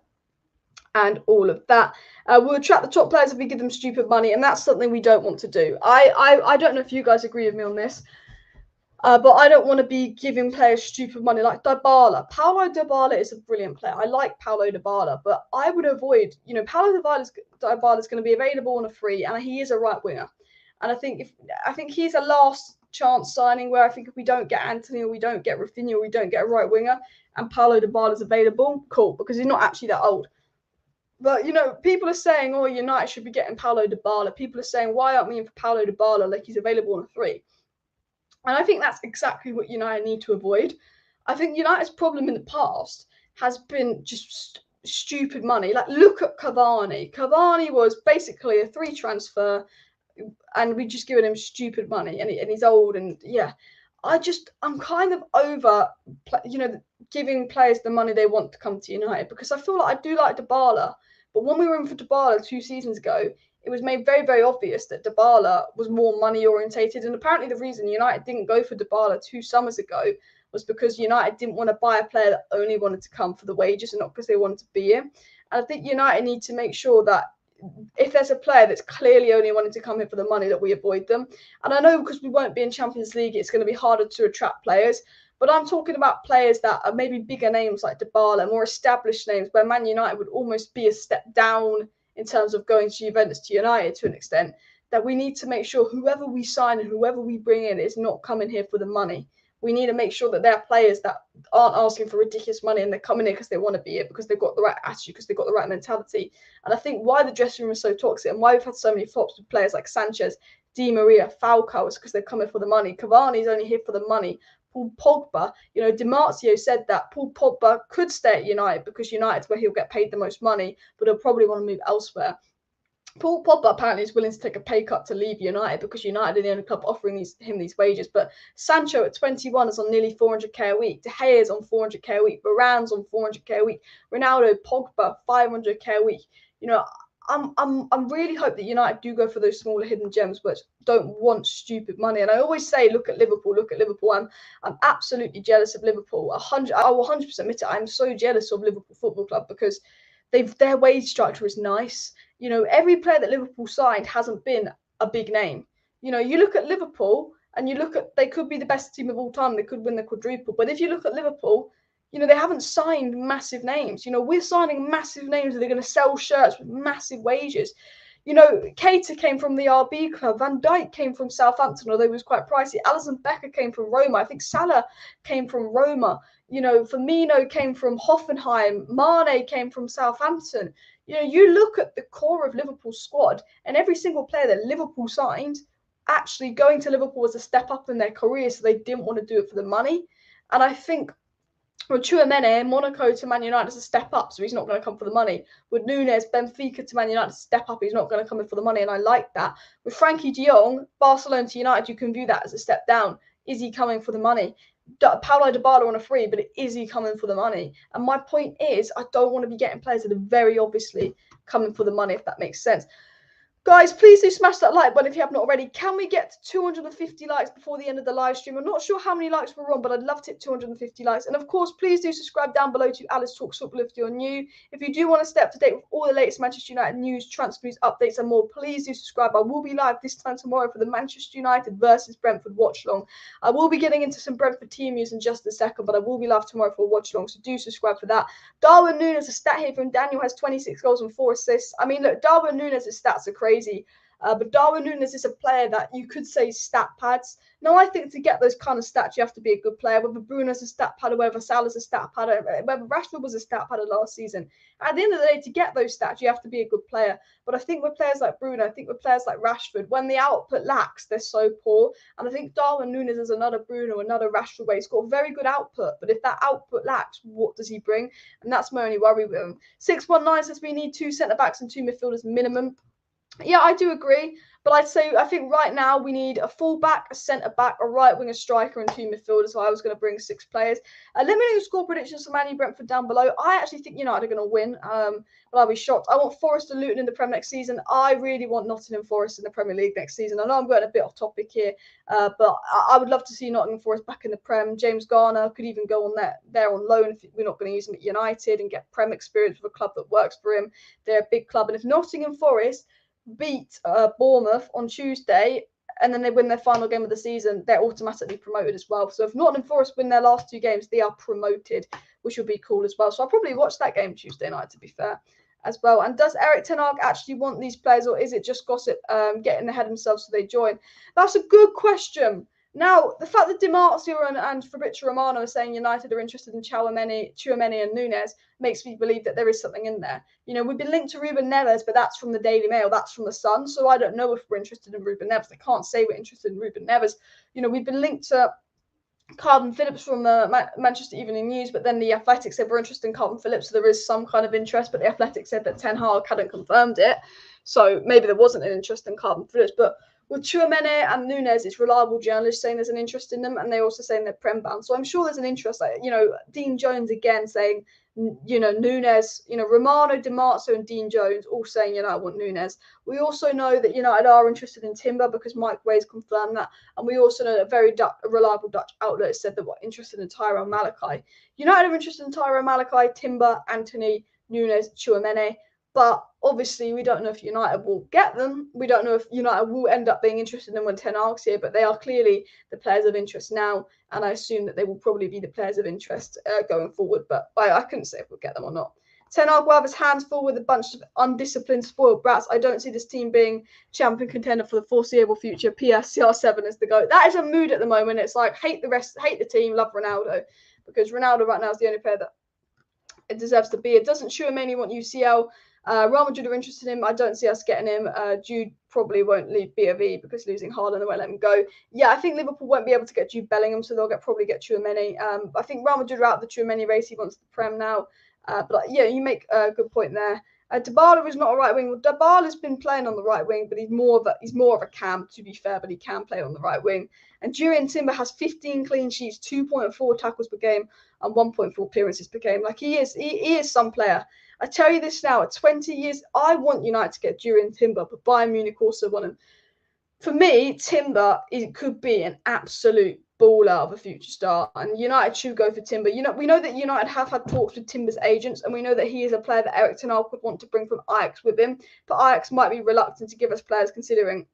and all of that. We'll attract the top players if we give them stupid money, and that's something we don't want to do. I don't know if you guys agree with me on this, but I don't want to be giving players stupid money like Dybala. Paulo Dybala is a brilliant player. I like Paulo Dybala, but I would avoid, you know, Paulo Dybala is going to be available on a free, and he is a right winger. And I think he's a last chance signing where I think if we don't get Anthony or we don't get Rafinha or we don't get a right winger and Paulo Dybala is available, cool, because he's not actually that old. But, you know, people are saying, oh, United should be getting Paulo Dybala. People are saying, why aren't we in for Paulo Dybala like he's available on a free? And I think that's exactly what United need to avoid. I think United's problem in the past has been just stupid money. Like, look at Cavani. Cavani was basically a 3 transfer, and we just given him stupid money, and he's old, and yeah, I'm kind of over, you know, giving players the money they want to come to United, because I feel like I do like Dybala, but when we were in for Dybala 2 seasons ago, it was made very, very obvious that Dybala was more money orientated, and apparently the reason United didn't go for Dybala 2 summers ago was because United didn't want to buy a player that only wanted to come for the wages and not because they wanted to be here. And I think United need to make sure that if there's a player that's clearly only wanting to come here for the money, that we avoid them. And I know because we won't be in Champions League, it's going to be harder to attract players. But I'm talking about players that are maybe bigger names like Dybala, more established names, where Man United would almost be a step down in terms of going to Juventus to United to an extent, that we need to make sure whoever we sign and whoever we bring in is not coming here for the money. We need to make sure that they're players that aren't asking for ridiculous money and they're coming in because they want to be here, because they've got the right attitude, because they've got the right mentality. And I think why the dressing room is so toxic and why we've had so many flops with players like Sanchez, Di Maria, Falcao is because they're coming for the money. Cavani's only here for the money. Paul Pogba, you know, Mazio said that Paul Pogba could stay at United because United's where he'll get paid the most money, but he'll probably want to move elsewhere. Paul Pogba apparently is willing to take a pay cut to leave United because United are the only club offering him these wages. But Sancho at 21 is on nearly 400k a week. De Gea is on 400k a week. Varane's on 400k a week. Ronaldo, Pogba, 500k a week. You know, I'm really hope that United do go for those smaller hidden gems, but don't want stupid money. And I always say, look at Liverpool. Look at Liverpool. I'm absolutely jealous of Liverpool. I will 100% admit it. I'm so jealous of Liverpool Football Club because their wage structure is nice. You know, every player that Liverpool signed hasn't been a big name. You know, you look at Liverpool and you look at, they could be the best team of all time. They could win the quadruple. But if you look at Liverpool, you know, they haven't signed massive names. You know, we're signing massive names that are going to sell shirts with massive wages. You know, Keita came from the RB club. Van Dijk came from Southampton, although he was quite pricey. Alisson Becker came from Roma. I think Salah came from Roma. You know, Firmino came from Hoffenheim. Mane came from Southampton. You know, you look at the core of Liverpool's squad, and every single player that Liverpool signed actually going to Liverpool was a step up in their career, so they didn't want to do it for the money. And I think with TCHOUAMENI, Monaco to Man United is a step up, so he's not going to come for the money. With Nunez, Benfica to Man United is a step up, he's not going to come in for the money, and I like that. With Frankie de Jong, Barcelona to United, you can view that as a step down. Is he coming for the money? Paulo Dybala on a free, but is he coming for the money? And my point is, I don't want to be getting players that are very obviously coming for the money, if that makes sense. Guys, please do smash that like button if you have not already. Can we get to 250 likes before the end of the live stream? I'm not sure how many likes we're on, but I'd love to hit 250 likes. And of course, please do subscribe down below to Alice Talks Football if you're new. If you do want to stay up to date with all the latest Manchester United news, transfer news, updates, and more, please do subscribe. I will be live this time tomorrow for the Manchester United versus Brentford watch long. I will be getting into some Brentford team news in just a second, but I will be live tomorrow for a watch long, so do subscribe for that. Darwin Nunez, a stat here from Daniel, has 26 goals and 4 assists. I mean, look, Darwin Nunez' stats are crazy. But Darwin Nunez is a player that you could say stat pads. Now, I think to get those kind of stats, you have to be a good player. Whether Bruno's a stat pad, or whether Salah's a stat pad, or whether Rashford was a stat pad last season. At the end of the day, to get those stats, you have to be a good player. But I think with players like Bruno, I think with players like Rashford, when the output lacks, they're so poor. And I think Darwin Nunez is another Bruno, another Rashford where he's got very good output. But if that output lacks, what does he bring? And that's my only worry with him. 619 says we need 2 centre-backs and 2 midfielders minimum. Yeah, I do agree. But I think right now we need a fullback, a centre-back, a right wing, a striker, and 2 midfielders. So I was going to bring 6 players. Let me know your score predictions for Man U Brentford down below. I actually think United are going to win. But I'll be shocked. I want Forest and Luton in the Prem next season. I really want Nottingham Forest in the Premier League next season. I know I'm going a bit off topic here, but I would love to see Nottingham Forest back in the Prem. James Garner could even go on there on loan if we're not going to use him at United and get Prem experience with a club that works for him. They're a big club. And if Nottingham Forest beat Bournemouth on Tuesday and then they win their final game of the season, they're automatically promoted as well. So if Nottingham Forest win their last 2 games, they are promoted, which would be cool as well. So I'll probably watch that game Tuesday night, to be fair, as well. And does Erik ten Hag actually want these players, or is it just gossip getting ahead of themselves so they join? That's a good question. Now, the fact that Marzio and Fabrizio Romano are saying United are interested in TCHOUAMENI and Nunez makes me believe that there is something in there. You know, we've been linked to Ruben Neves, but that's from the Daily Mail. That's from the Sun. So I don't know if we're interested in Ruben Neves. I can't say we're interested in Ruben Neves. You know, we've been linked to Calvin Phillips from the Manchester Evening News, but then the Athletic said we're interested in Calvin Phillips, so there is some kind of interest, but the Athletic said that Ten Hag hadn't confirmed it. So maybe there wasn't an interest in Calvin Phillips, but with TCHOUAMENI and Nunez, it's reliable journalists saying there's an interest in them, and they're also saying they're Prem bound. So I'm sure there's an interest. Like, you know, Dean Jones again saying, you know, Nunez, you know, Romano, Marzio, and Dean Jones all saying, you know, I want Nunez. We also know that United are interested in Timber because Mike Ways confirmed that, and we also know that a very reliable Dutch outlet said that we're interested in Tyrone Malachi. United are interested in Tyrone Malachi, Timber, Anthony, Nunez, TCHOUAMENI. But obviously, we don't know if United will get them. We don't know if United will end up being interested in them when Ten Hag's here. But they are clearly the players of interest now. And I assume that they will probably be the players of interest going forward. But I couldn't say if we'll get them or not. Ten Hag will have his hands full with a bunch of undisciplined, spoiled brats. I don't see this team being champion contender for the foreseeable future. PS, CR7 is the GOAT. That is a mood at the moment. It's like, hate the team, love Ronaldo. Because Ronaldo right now is the only player that it deserves to be. It doesn't TCHOUAMENI want UCL. Real Madrid are interested in him. I don't see us getting him. Jude probably won't leave BOV because losing Haaland, they won't let him go. Yeah, I think Liverpool won't be able to get Jude Bellingham, so they'll probably get TCHOUAMENI. I think Real Madrid are out of the TCHOUAMENI race. He wants the Prem now. But yeah, you make a good point there. Dybala is not a right wing. Well, Dybala's been playing on the right wing, but he's more of a cam, to be fair, but he can play on the right wing. And Jurrien Timber has 15 clean sheets, 2.4 tackles per game, and 1.4 appearances per game. Like he is some player. I tell you this now, at 20 years, I want United to get Jurrien Timber, but Bayern Munich also want him. For me, Timber could be an absolute baller of a future star, and United should go for Timber. You know, we know that United have had talks with Timber's agents, and we know that he is a player that Erik ten Hag would want to bring from Ajax with him. But Ajax might be reluctant to give us players, considering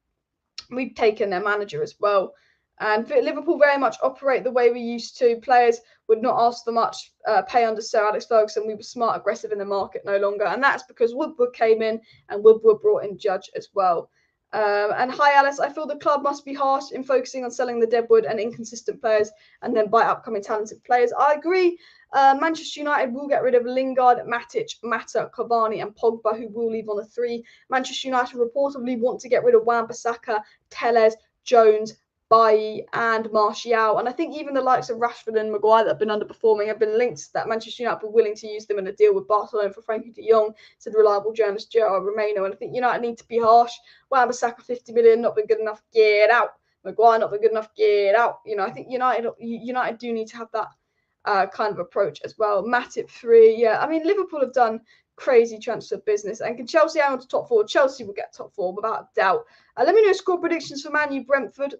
we've taken their manager as well. And Liverpool very much operate the way we used to. Players would not ask for much pay under Sir Alex Ferguson. We were smart, aggressive in the market no longer. And that's because Woodward came in and Woodward brought in Judge as well. And hi, Alice. I feel the club must be harsh in focusing on selling the deadwood and inconsistent players and then buy upcoming talented players. I agree. Manchester United will get rid of Lingard, Matic, Mata, Cavani and Pogba, who will leave on the 3. Manchester United reportedly want to get rid of Wan-Bissaka, Telles, Jones, Bailly and Martial. And I think even the likes of Rashford and Maguire that have been underperforming have been linked that Manchester United were willing to use them in a deal with Barcelona for Frankie de Jong, said reliable journalist Gerard Romano. And I think United need to be harsh. Wan-Bissaka, 50 million, not been good enough. Get out. Maguire not good enough, get out. You know, I think United do need to have that kind of approach as well. Matip 3, yeah. I mean, Liverpool have done crazy transfer business, and can Chelsea hang on to top 4? Chelsea will get top 4 without a doubt. Let me know score predictions for Man U Brentford.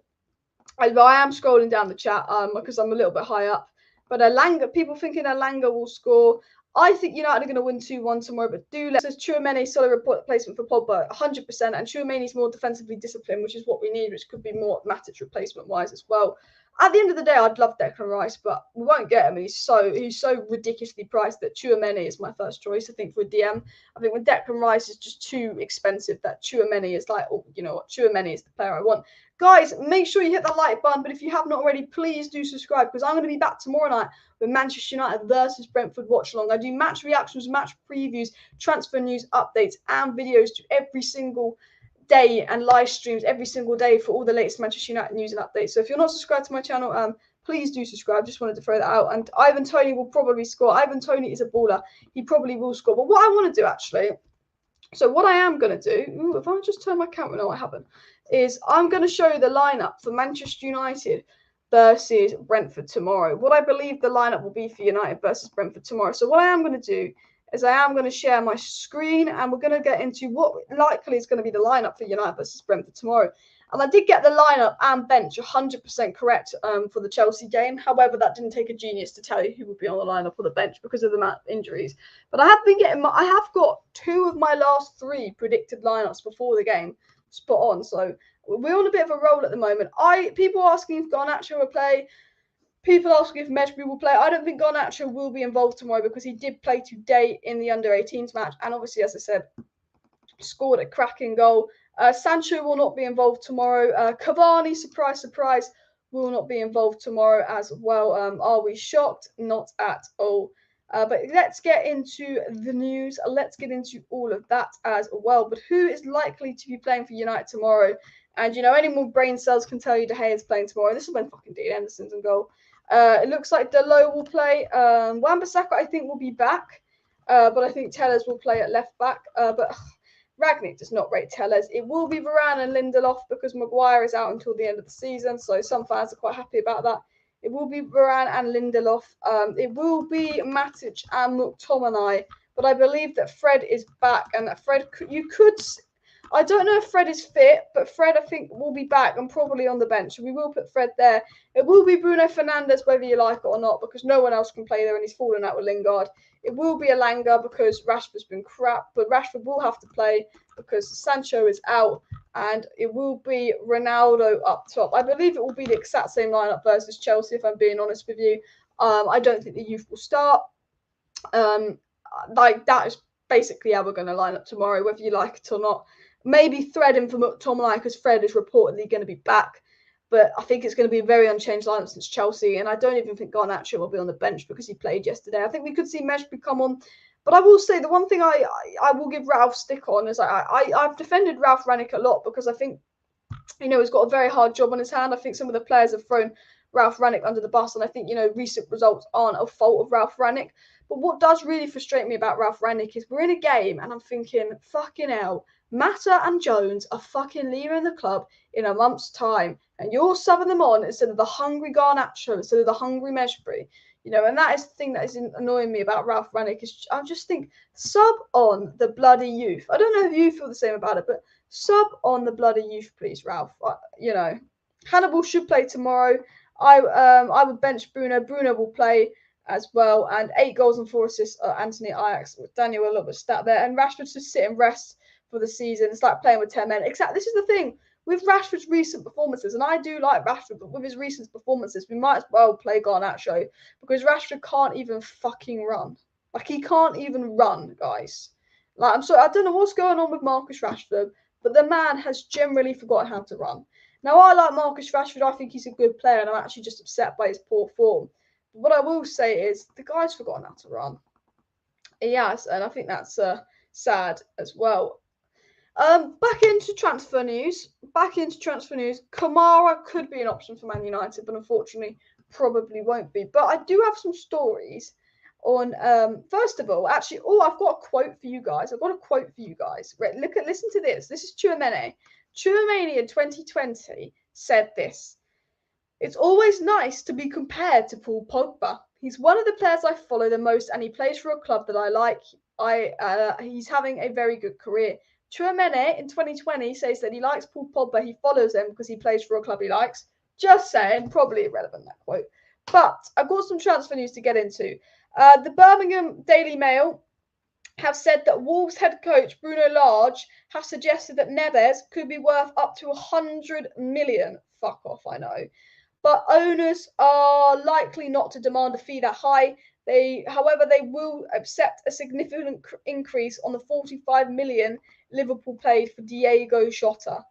I am scrolling down the chat because I'm a little bit high up. But Elanga, people thinking Elanga will score. I think United are going to win 2-1 tomorrow, but says Tchouaméni solid replacement for Pogba, 100%, and Tchouaméni's more defensively disciplined, which is what we need, which could be more Matic replacement-wise as well. At the end of the day, I'd love Declan Rice, but we won't get him. He's so ridiculously priced that Tchouaméni is my first choice, I think, for a DM. I think when Declan Rice is just too expensive, that Tchouaméni is like, oh, you know what, Tchouaméni is the player I want. Guys, make sure you hit the like button, but if you have not already, please do subscribe, because I'm going to be back tomorrow night with Manchester United versus Brentford watch along. I do match reactions, match previews, transfer news updates, and videos to every single day, and live streams every single day for all the latest Manchester United news and updates. So if you're not subscribed to my channel, please do subscribe. Just wanted to throw that out. And Ivan Toney will probably score. Ivan Toney is a baller. He probably will score. But what I want to do, actually, so what I am going to do, if I just turn my camera, no, I haven't, is I'm going to show the lineup for Manchester United versus Brentford tomorrow. What I believe the lineup will be for United versus Brentford tomorrow. So what I am going to do is I am going to share my screen, and we're going to get into what likely is going to be the lineup for United versus Brentford tomorrow. And I did get the lineup and bench 100% correct for the Chelsea game. However, that didn't take a genius to tell you who would be on the lineup or the bench because of the amount of injuries. But I have got 2 of my last 3 predicted lineups before the game spot on. So we're on a bit of a roll at the moment. People asking if Garnacho will play. People asking if Mejbri will play. I don't think Garnacho will be involved tomorrow because he did play today in the under-18s match. And obviously, as I said, scored a cracking goal. Sancho will not be involved tomorrow. Cavani, surprise, surprise, will not be involved tomorrow as well. Are we shocked? Not at all. But let's get into the news. Let's get into all of that as well. But who is likely to be playing for United tomorrow? And, you know, any more brain cells can tell you De Gea is playing tomorrow. This is when fucking Dean Henderson's in goal. It looks like Dalot will play. Wan-Bissaka, I think, will be back. But I think Tellers will play at left back. But Ragnick does not rate Tellers. It will be Varane and Lindelof because Maguire is out until the end of the season. So some fans are quite happy about that. It will be Varane and Lindelof. It will be Matic and McTominay. But I believe that Fred is back, and that Fred, I don't know if Fred is fit, but Fred, I think, will be back and probably on the bench. We will put Fred there. It will be Bruno Fernandes, whether you like it or not, because no one else can play there and he's fallen out with Lingard. It will be Elanga because Rashford's been crap, but Rashford will have to play because Sancho is out, and it will be Ronaldo up top. I believe it will be the exact same lineup versus Chelsea, if I'm being honest with you. I don't think the youth will start. Like, that is basically how we're going to line up tomorrow, whether you like it or not. Maybe threading for McTominay because Fred is reportedly going to be back. But I think it's going to be a very unchanged lineup since Chelsea. And I don't even think Garnacho will be on the bench because he played yesterday. I think we could see Mejbri come on. But I will say the one thing I will give Ralph stick on is I've defended Ralph Rangnick a lot because I think, you know, he's got a very hard job on his hand. I think some of the players have thrown Ralph Rangnick under the bus. And I think, you know, recent results aren't a fault of Ralph Rangnick. But what does really frustrate me about Ralph Rangnick is we're in a game and I'm thinking, fucking hell, Mata and Jones are fucking leaving the club in a month's time, and you're subbing them on instead of the hungry Garnacho, instead of the hungry Mejbri. You know, and that is the thing that is annoying me about Ralph Rangnick. Is I just think sub on the bloody youth. I don't know if you feel the same about it, but sub on the bloody youth, please, Ralph. You know, Hannibal should play tomorrow. I would bench Bruno. Bruno will play as well, and 8 goals and 4 assists. Anthony Ajax with Daniel a little bit stat there, and Rashford just sit and rest for the season. It's like playing with 10 men. Exactly. This is the thing with Rashford's recent performances, and I do like Rashford, but with his recent performances, we might as well play Garnacho because Rashford can't even fucking run. Like, he can't even run, guys. Like, I'm sorry, I don't know what's going on with Marcus Rashford, but the man has generally forgotten how to run. Now, I like Marcus Rashford. I think he's a good player, and I'm actually just upset by his poor form. But what I will say is the guy's forgotten how to run. He has, and I think that's sad as well. Back into transfer news. Kamara could be an option for Man United, but unfortunately probably won't be. But I do have some stories on, first of all, actually, I've got a quote for you guys. Right, listen to this. This is Tchouaméni. Tchouaméni in 2020 said this. It's always nice to be compared to Paul Pogba. He's one of the players I follow the most, and he plays for a club that I like. He's having a very good career. TCHOUAMENI in 2020 says that he likes Paul Pogba. He follows him because he plays for a club he likes. Just saying, probably irrelevant, that quote. But I've got some transfer news to get into. The Birmingham Daily Mail have said that Wolves head coach Bruno Lage have suggested that Nunez could be worth up to 100 million. Fuck off, I know. But owners are likely not to demand a fee that high. However, they will accept a significant increase on the 45 million Liverpool paid for Diego Jota.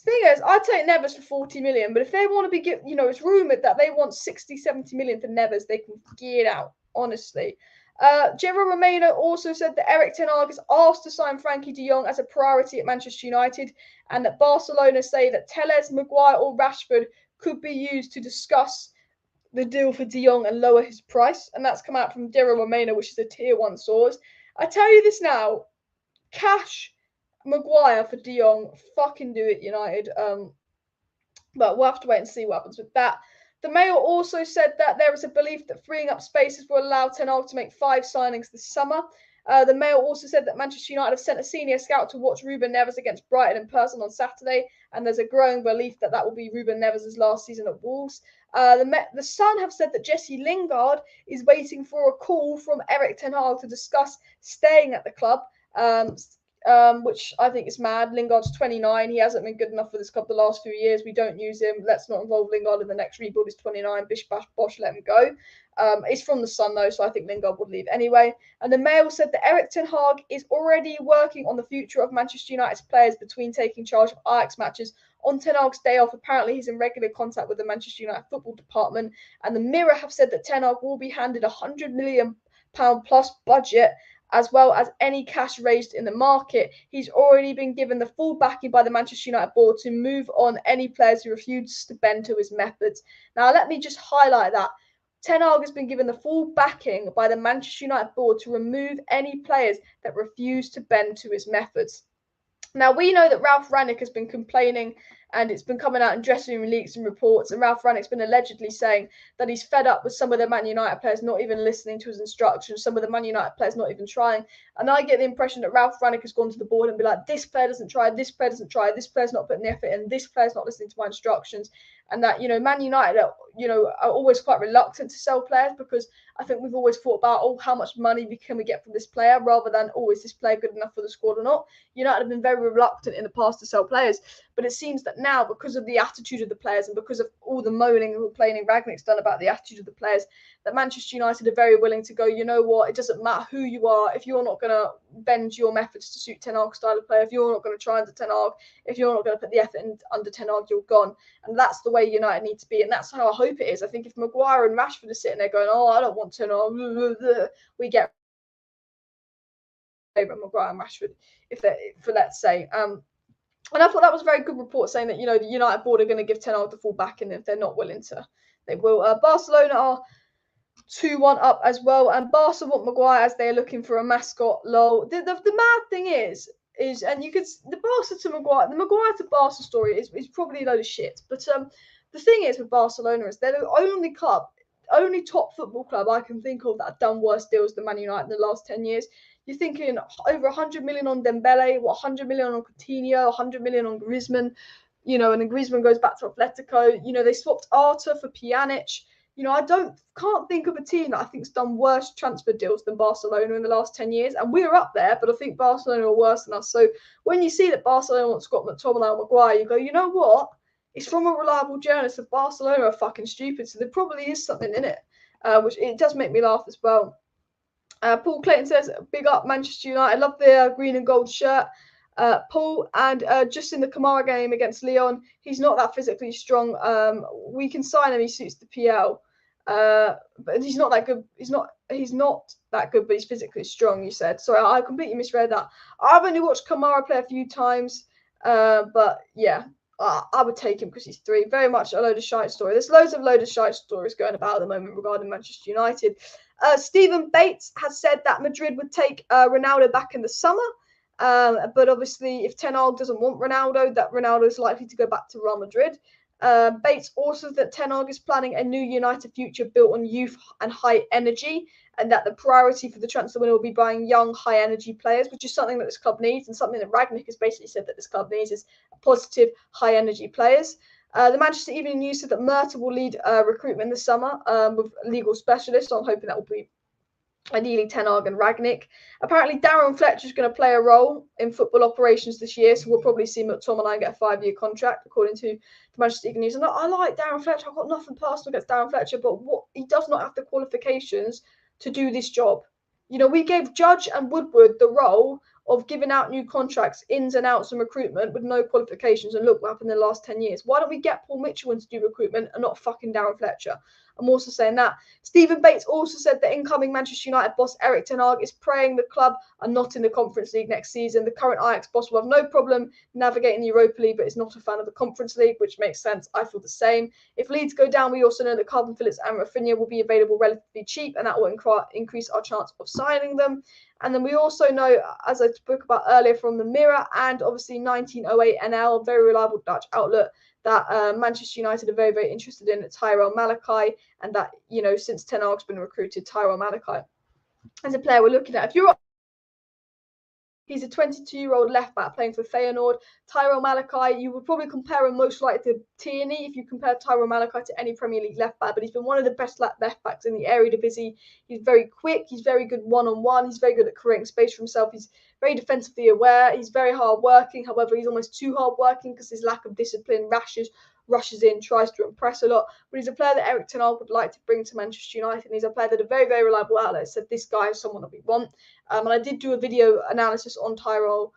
The thing is, I'd take Nunez for 40 million, but if they want to be, it's rumoured that they want 60, 70 million for Nunez, they can get out, honestly. Romano also said that Erik ten Hag is asked to sign Frankie de Jong as a priority at Manchester United, and that Barcelona say that Telles, Maguire or Rashford could be used to discuss the deal for de Jong and lower his price. And that's come out from Romano, which is a tier 1 source. I tell you this now, cash Maguire for de Jong, fucking do it, United. But we'll have to wait and see what happens with that. The Mail also said that there is a belief that freeing up spaces will allow Ten Hag to make 5 signings this summer. The Mail also said that Manchester United have sent a senior scout to watch Ruben Neves against Brighton in person on Saturday, and there's a growing belief that that will be Ruben Neves' last season at Wolves. The Sun have said that Jesse Lingard is waiting for a call from Erik ten Hag to discuss staying at the club, which I think is mad. Lingard's 29. He hasn't been good enough for this club the last few years. We don't use him. Let's not involve Lingard in the next rebuild. He's 29. Bish, bash, bosh, let him go. It's from the Sun, though, so I think Lingard would leave anyway. And the Mail said that Erik ten Hag is already working on the future of Manchester United's players between taking charge of Ajax matches. On Ten Hag's day off, apparently he's in regular contact with the Manchester United football department. And the Mirror have said that Ten Hag will be handed £100 million plus budget, as well as any cash raised in the market. He's already been given the full backing by the Manchester United board to move on any players who refuse to bend to his methods. Now, let me just highlight that. Ten Hag has been given the full backing by the Manchester United board to remove any players that refuse to bend to his methods. Now, we know that Ralf Rangnick has been complaining, and it's been coming out in dressing room leaks and reports, and Ralf Rangnick's been allegedly saying that he's fed up with some of the Man United players not even listening to his instructions, some of the Man United players not even trying. And I get the impression that Ralf Rangnick has gone to the board and be like, this player doesn't try, this player doesn't try, this player's not putting the effort in, this player's not listening to my instructions. And that, Man United, are always quite reluctant to sell players, because I think we've always thought about, how much money can we get from this player, rather than, is this player good enough for the squad or not? United have been very reluctant in the past to sell players, but it seems that now, because of the attitude of the players and because of all the moaning and complaining Rangnick's done about the attitude of the players, that Manchester United are very willing to go, you know what, it doesn't matter who you are, if you're not going to bend your methods to suit Ten Hag's style of play, if you're not going to try under Ten Hag, if you're not going to put the effort in under Ten Hag, you're gone. And that's the way United need to be, and that's how I hope it is. I think if Maguire and Rashford are sitting there going, I don't want Ten Hag, we get over Maguire and Rashford, let's say. And I thought that was a very good report, saying that, the United board are going to give Ten Hag the full backing, and if they're not willing to, they will. Barcelona are 2-1 up as well, and Barca want Maguire as they're looking for a mascot. Lol. The mad thing is, and you could, the Maguire to Barca story is probably a load of shit. But the thing is with Barcelona is they're the only top football club I can think of that have done worse deals than Man United in the last 10 years. You're thinking over 100 million on Dembele, 100 million on Coutinho, 100 million on Griezmann, and then Griezmann goes back to Atletico. They swapped Arta for Pjanic. I can't think of a team that I think's done worse transfer deals than Barcelona in the last 10 years. And we're up there, but I think Barcelona are worse than us. So when you see that Barcelona want Scott McTominay and Maguire, you go, you know what? It's from a reliable journalist that Barcelona are fucking stupid. So there probably is something in it, which it does make me laugh as well. Paul Clayton says, big up Manchester United. I love the green and gold shirt. Paul, and just in the Kamara game against Lyon, he's not that physically strong. We can sign him. He suits the PL. But he's not that good. He's not that good, but he's physically strong, you said. Sorry, I completely misread that. I've only watched Kamara play a few times. But yeah, I would take him because he's 3. Very much a load of shite story. There's loads of shite stories going about at the moment regarding Manchester United. Stephen Bates has said that Madrid would take Ronaldo back in the summer. But obviously, if Ten Hag doesn't want Ronaldo, that Ronaldo is likely to go back to Real Madrid. Bates also said that Ten Hag is planning a new United future built on youth and high energy, and that the priority for the transfer window will be buying young, high energy players, which is something that this club needs, and something that Rangnick has basically said that this club needs is positive, high energy players. The Manchester Evening News said that Murta will lead recruitment this summer with legal specialists. So I'm hoping that will be ideally Ten Hag and Rangnick. Apparently, Darren Fletcher is going to play a role in football operations this year, so we'll probably see McTominay get a 5-year contract, according to the Manchester Evening News. And I like Darren Fletcher. I've got nothing personal against Darren Fletcher, but he does not have the qualifications to do this job. You know, we gave Judge and Woodward the role of giving out new contracts, ins and outs and recruitment with no qualifications, and look what happened in the last 10 years. Why don't we get Paul Mitchell in to do recruitment and not fucking Darren Fletcher? I'm also saying that. Stephen Bates also said that incoming Manchester United boss Erik ten Hag is praying the club are not in the Conference League next season. The current Ajax boss will have no problem navigating the Europa League, but is not a fan of the Conference League, which makes sense. I feel the same. If Leeds go down, we also know that Calvin Phillips and Rafinha will be available relatively cheap, and that will increase our chance of signing them. And then we also know, as I spoke about earlier from the Mirror and obviously 1908 NL, very reliable Dutch outlet, that Manchester United are very, very interested in Tyrell Malachi, and that, you know, since Ten Hag's been recruited, Tyrell Malachi as a player we're looking at. If you're He's a 22-year-old left back playing for Feyenoord. Tyrell Malachi, you would probably compare him most likely to Tierney if you compare Tyrell Malachi to any Premier League left back, but he's been one of the best left backs in the Eredivisie. He's very quick, he's very good one-on-one, he's very good at creating space for himself, he's very defensively aware, he's very hard-working. However, he's almost too hard-working because his lack of discipline, rushes in, tries to impress a lot. But he's a player that Erik ten Hag would like to bring to Manchester United. And he's a player that a very, very reliable outlet said this guy is someone that we want. And I did do a video analysis on Tyrell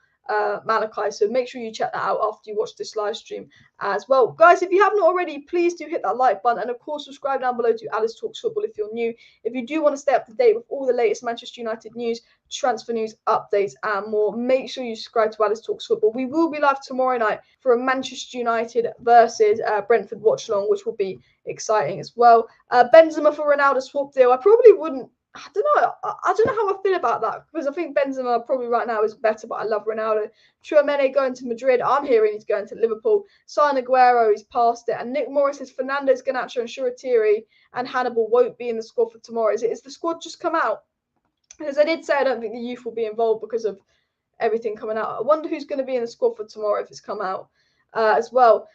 Malachi, so make sure you check that out after you watch this live stream as well. Guys, if you haven't already, please do hit that like button, and of course subscribe down below to Alice Talks Football if you're new. If you do want to stay up to date with all the latest Manchester United news, transfer news, updates and more, make sure you subscribe to Alice Talks Football. We will be live tomorrow night for a Manchester United versus Brentford watch along, which will be exciting as well. Benzema for Ronaldo swap deal. I probably wouldn't. I don't know. I don't know how I feel about that, because I think Benzema probably right now is better, but I love Ronaldo. TCHOUAMENI going to Madrid. I'm hearing he's going to Liverpool. Sign Aguero, he's past it. And Nick Morris says Fernandes, Garnacho and Shuratiri and Hannibal won't be in the squad for tomorrow. Is the squad just come out? Because I did say I don't think the youth will be involved because of everything coming out. I wonder who's going to be in the squad for tomorrow if it's come out as well.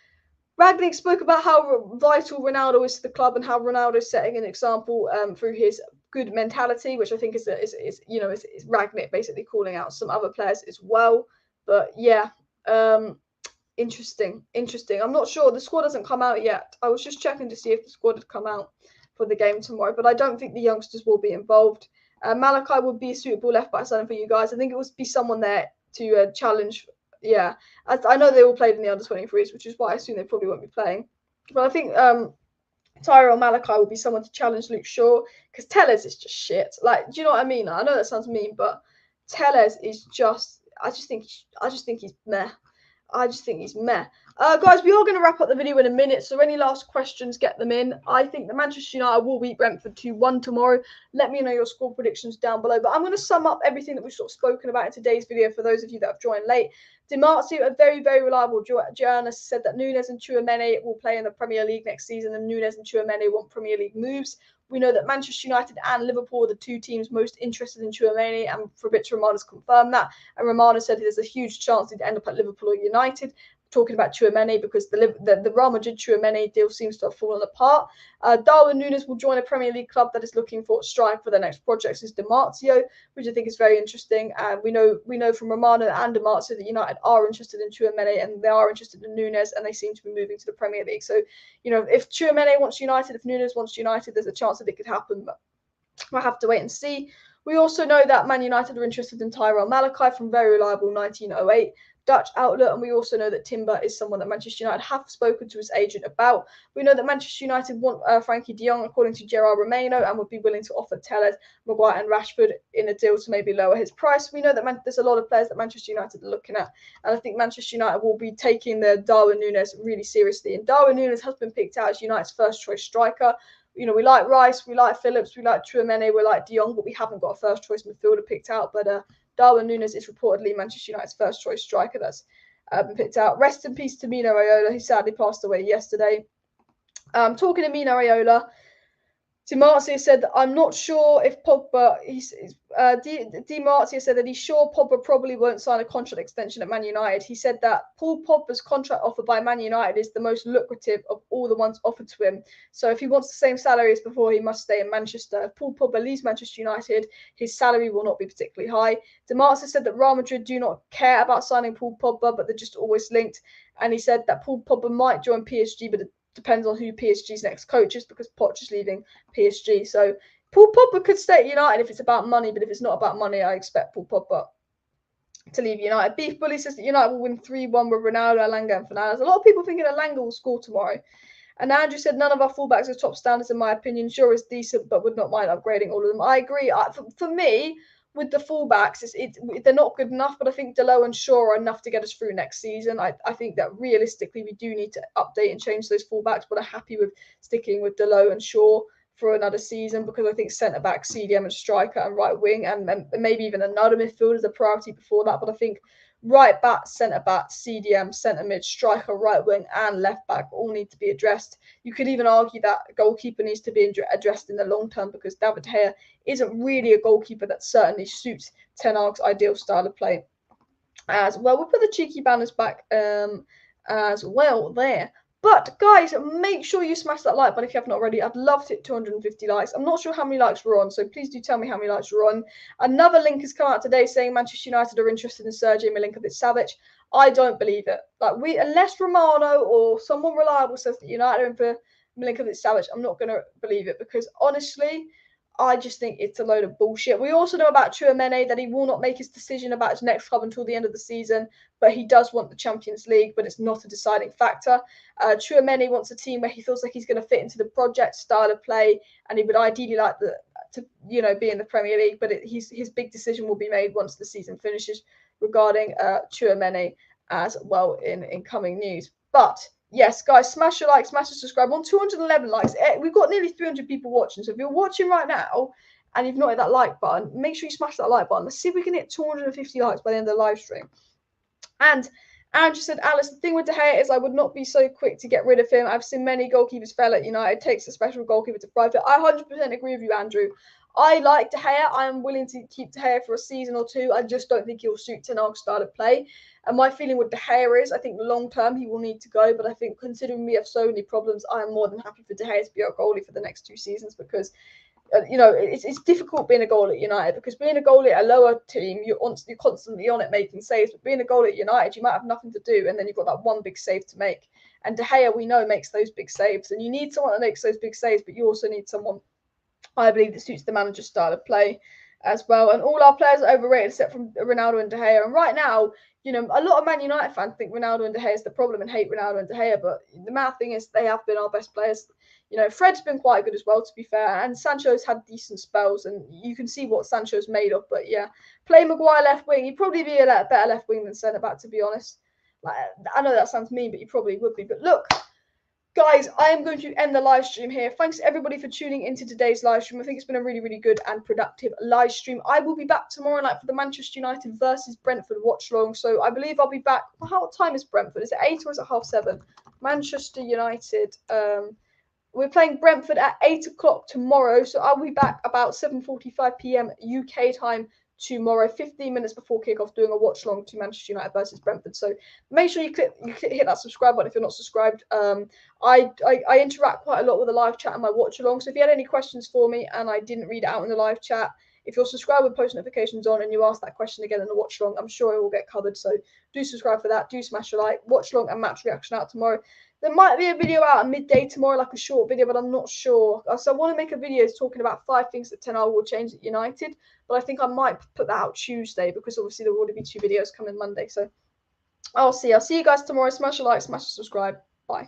Rangnick spoke about how vital Ronaldo is to the club and how Ronaldo is setting an example through his good mentality, which I think is Rangnick basically calling out some other players as well. But yeah, interesting. I'm not sure. The squad hasn't come out yet. I was just checking to see if the squad had come out for the game tomorrow, but I don't think the youngsters will be involved. Malachi would be a suitable left back signing for you guys. I think it would be someone there to challenge. Yeah, I know they all played in the under-23s, which is why I assume they probably won't be playing. But I think Tyrell Malachi will be someone to challenge Luke Shaw, because Tellez is just shit. Like, do you know what I mean? I know that sounds mean, but Tellez is just. I just think he's meh. Guys, we are going to wrap up the video in a minute, so any last questions, get them in. I think the Manchester United will beat Brentford 2-1 tomorrow. Let me know your score predictions down below. But I'm going to sum up everything that we've sort of spoken about in today's video for those of you that have joined late. DiMarzio, a very, very reliable journalist, said that Nunez and TCHOUAMENI will play in the Premier League next season, and Nunez and TCHOUAMENI want Premier League moves. We know that Manchester United and Liverpool are the two teams most interested in TCHOUAMENI, and Fabrizio Romano's confirmed that. And Romano said there's a huge chance he'd end up at Liverpool or United. Talking about TCHOUAMENI, because the Real Madrid TCHOUAMENI deal seems to have fallen apart. Darwin Nunez will join a Premier League club that is looking for a striker for their next project, is Mazio, which I think is very interesting. And we know from Romano and Mazio that United are interested in TCHOUAMENI, and they are interested in Nunez, and they seem to be moving to the Premier League. So, you know, if TCHOUAMENI wants United, if Nunez wants United, there's a chance that it could happen, but we'll have to wait and see. We also know that Man United are interested in Tyrell Malachi from very reliable 1908 Dutch outlet, and we also know that Timber is someone that Manchester United have spoken to his agent about. We know that Manchester United want Frankie de Jong, according to Gerard Romano, and would be willing to offer Tellez, Maguire and Rashford in a deal to maybe lower his price. We know that there's a lot of players that Manchester United are looking at, and I think Manchester United will be taking the Darwin Nunez really seriously. And Darwin Nunez has been picked out as United's first choice striker. You know, we like Rice, we like Phillips, we like TCHOUAMENI, we like de Jong, but we haven't got a first choice midfielder picked out. But Darwin Nunez is reportedly Manchester United's first choice striker. That's picked out. Rest in peace to Mino Raiola, who sadly passed away yesterday. Talking to Mino Raiola, Marzio said that I'm not sure if Pogba. Marzio said that he's sure Pogba probably won't sign a contract extension at Man United. He said that Paul Pogba's contract offer by Man United is the most lucrative of all the ones offered to him. So if he wants the same salary as before, he must stay in Manchester. If Paul Pogba leaves Manchester United, his salary will not be particularly high. Marzio said that Real Madrid do not care about signing Paul Pogba, but they're just always linked. And he said that Paul Pogba might join PSG, but it depends on who PSG's next coach is, because Poch is leaving PSG. So Paul Pogba could stay at United if it's about money, but if it's not about money, I expect Paul Pogba to leave United. Beef Bully says that United will win 3-1 with Ronaldo, Elanga and Fernandes. A lot of people thinking Elanga will score tomorrow. And Andrew said none of our fullbacks are top standards in my opinion. Sure is decent, but would not mind upgrading all of them. I agree. For me, with the fullbacks, they're not good enough, but I think Dalot and Shaw are enough to get us through next season. I think that realistically we do need to update and change those fullbacks, but I'm happy with sticking with Dalot and Shaw for another season, because I think centre-back, CDM and striker and right wing and maybe even another midfielder is a priority before that, but I think right back, centre-back, CDM, centre-mid, striker, right wing and left-back all need to be addressed. You could even argue that goalkeeper needs to be addressed in the long term, because David De Gea isn't really a goalkeeper that certainly suits Ten Hag's ideal style of play as well. We'll put the cheeky banners back as well there. But guys, make sure you smash that like button if you haven't already. I'd love to hit 250 likes. I'm not sure how many likes we're on, so please do tell me how many likes we're on. Another link has come out today saying Manchester United are interested in Sergio Milinkovic-Savic. I don't believe it. Unless Romano or someone reliable says that United are in for Milinkovic-Savic, I'm not going to believe it, because honestly, I just think it's a load of bullshit. We also know about TCHOUAMENI that he will not make his decision about his next club until the end of the season, but he does want the Champions League, but it's not a deciding factor. TCHOUAMENI wants a team where he feels like he's going to fit into the project style of play, and he would ideally like to be in the Premier League, but his big decision will be made once the season finishes regarding TCHOUAMENI as well in coming news. But yes, guys, smash your like, smash the subscribe. On 211 likes, we've got nearly 300 people watching. So if you're watching right now and you've not hit that like button, make sure you smash that like button. Let's see if we can hit 250 likes by the end of the live stream. And Andrew said, Alice, the thing with De Gea is I would not be so quick to get rid of him. I've seen many goalkeepers fail at United. It takes a special goalkeeper to thrive. I 100% agree with you, Andrew. I like De Gea. I am willing to keep De Gea for a season or two. I just don't think he'll suit Ten Hag's style of play. And my feeling with De Gea is I think long term he will need to go. But I think considering we have so many problems, I am more than happy for De Gea to be our goalie for the next 2 seasons, because it's difficult being a goalie at United, because being a goalie at a lower team, you're constantly on it making saves. But being a goalie at United, you might have nothing to do, and then you've got that one big save to make. And De Gea, we know, makes those big saves. And you need someone that makes those big saves, but you also need someone, I believe, that suits the manager's style of play as well. And all our players are overrated except from Ronaldo and De Gea. And right now, a lot of Man United fans think Ronaldo and De Gea is the problem and hate Ronaldo and De Gea. But the mad thing is they have been our best players. Fred's been quite good as well, to be fair. And Sancho's had decent spells. And you can see what Sancho's made of. But yeah, play Maguire left wing. He'd probably be a better left wing than centre back, to be honest. I know that sounds mean, but he probably would be. But look, guys, I am going to end the live stream here. Thanks everybody for tuning into today's live stream. I think it's been a really, really good and productive live stream. I will be back tomorrow night for the Manchester United versus Brentford watch long. So I believe I'll be back. What time is Brentford? Is it 8 or is it 7:30? Manchester United. We're playing Brentford at 8 o'clock tomorrow. So I'll be back about 7:45 p.m. UK time tomorrow, 15 minutes before kickoff, doing a watch long to Manchester United versus Brentford. So make sure you hit that subscribe button if you're not subscribed. I interact quite a lot with the live chat and my watch along. So if you had any questions for me and I didn't read it out in the live chat, if you're subscribed with post notifications on and you ask that question again in the watch long, I'm sure it will get covered. So do subscribe for that. Do smash a like. Watch long and match reaction out tomorrow. There might be a video out at midday tomorrow, like a short video, but I'm not sure. So I want to make a video talking about 5 things that Ten Hag will change at United, but I think I might put that out Tuesday, because obviously there will already be 2 videos coming Monday. So I'll see you guys tomorrow. Smash a like, smash a subscribe. Bye.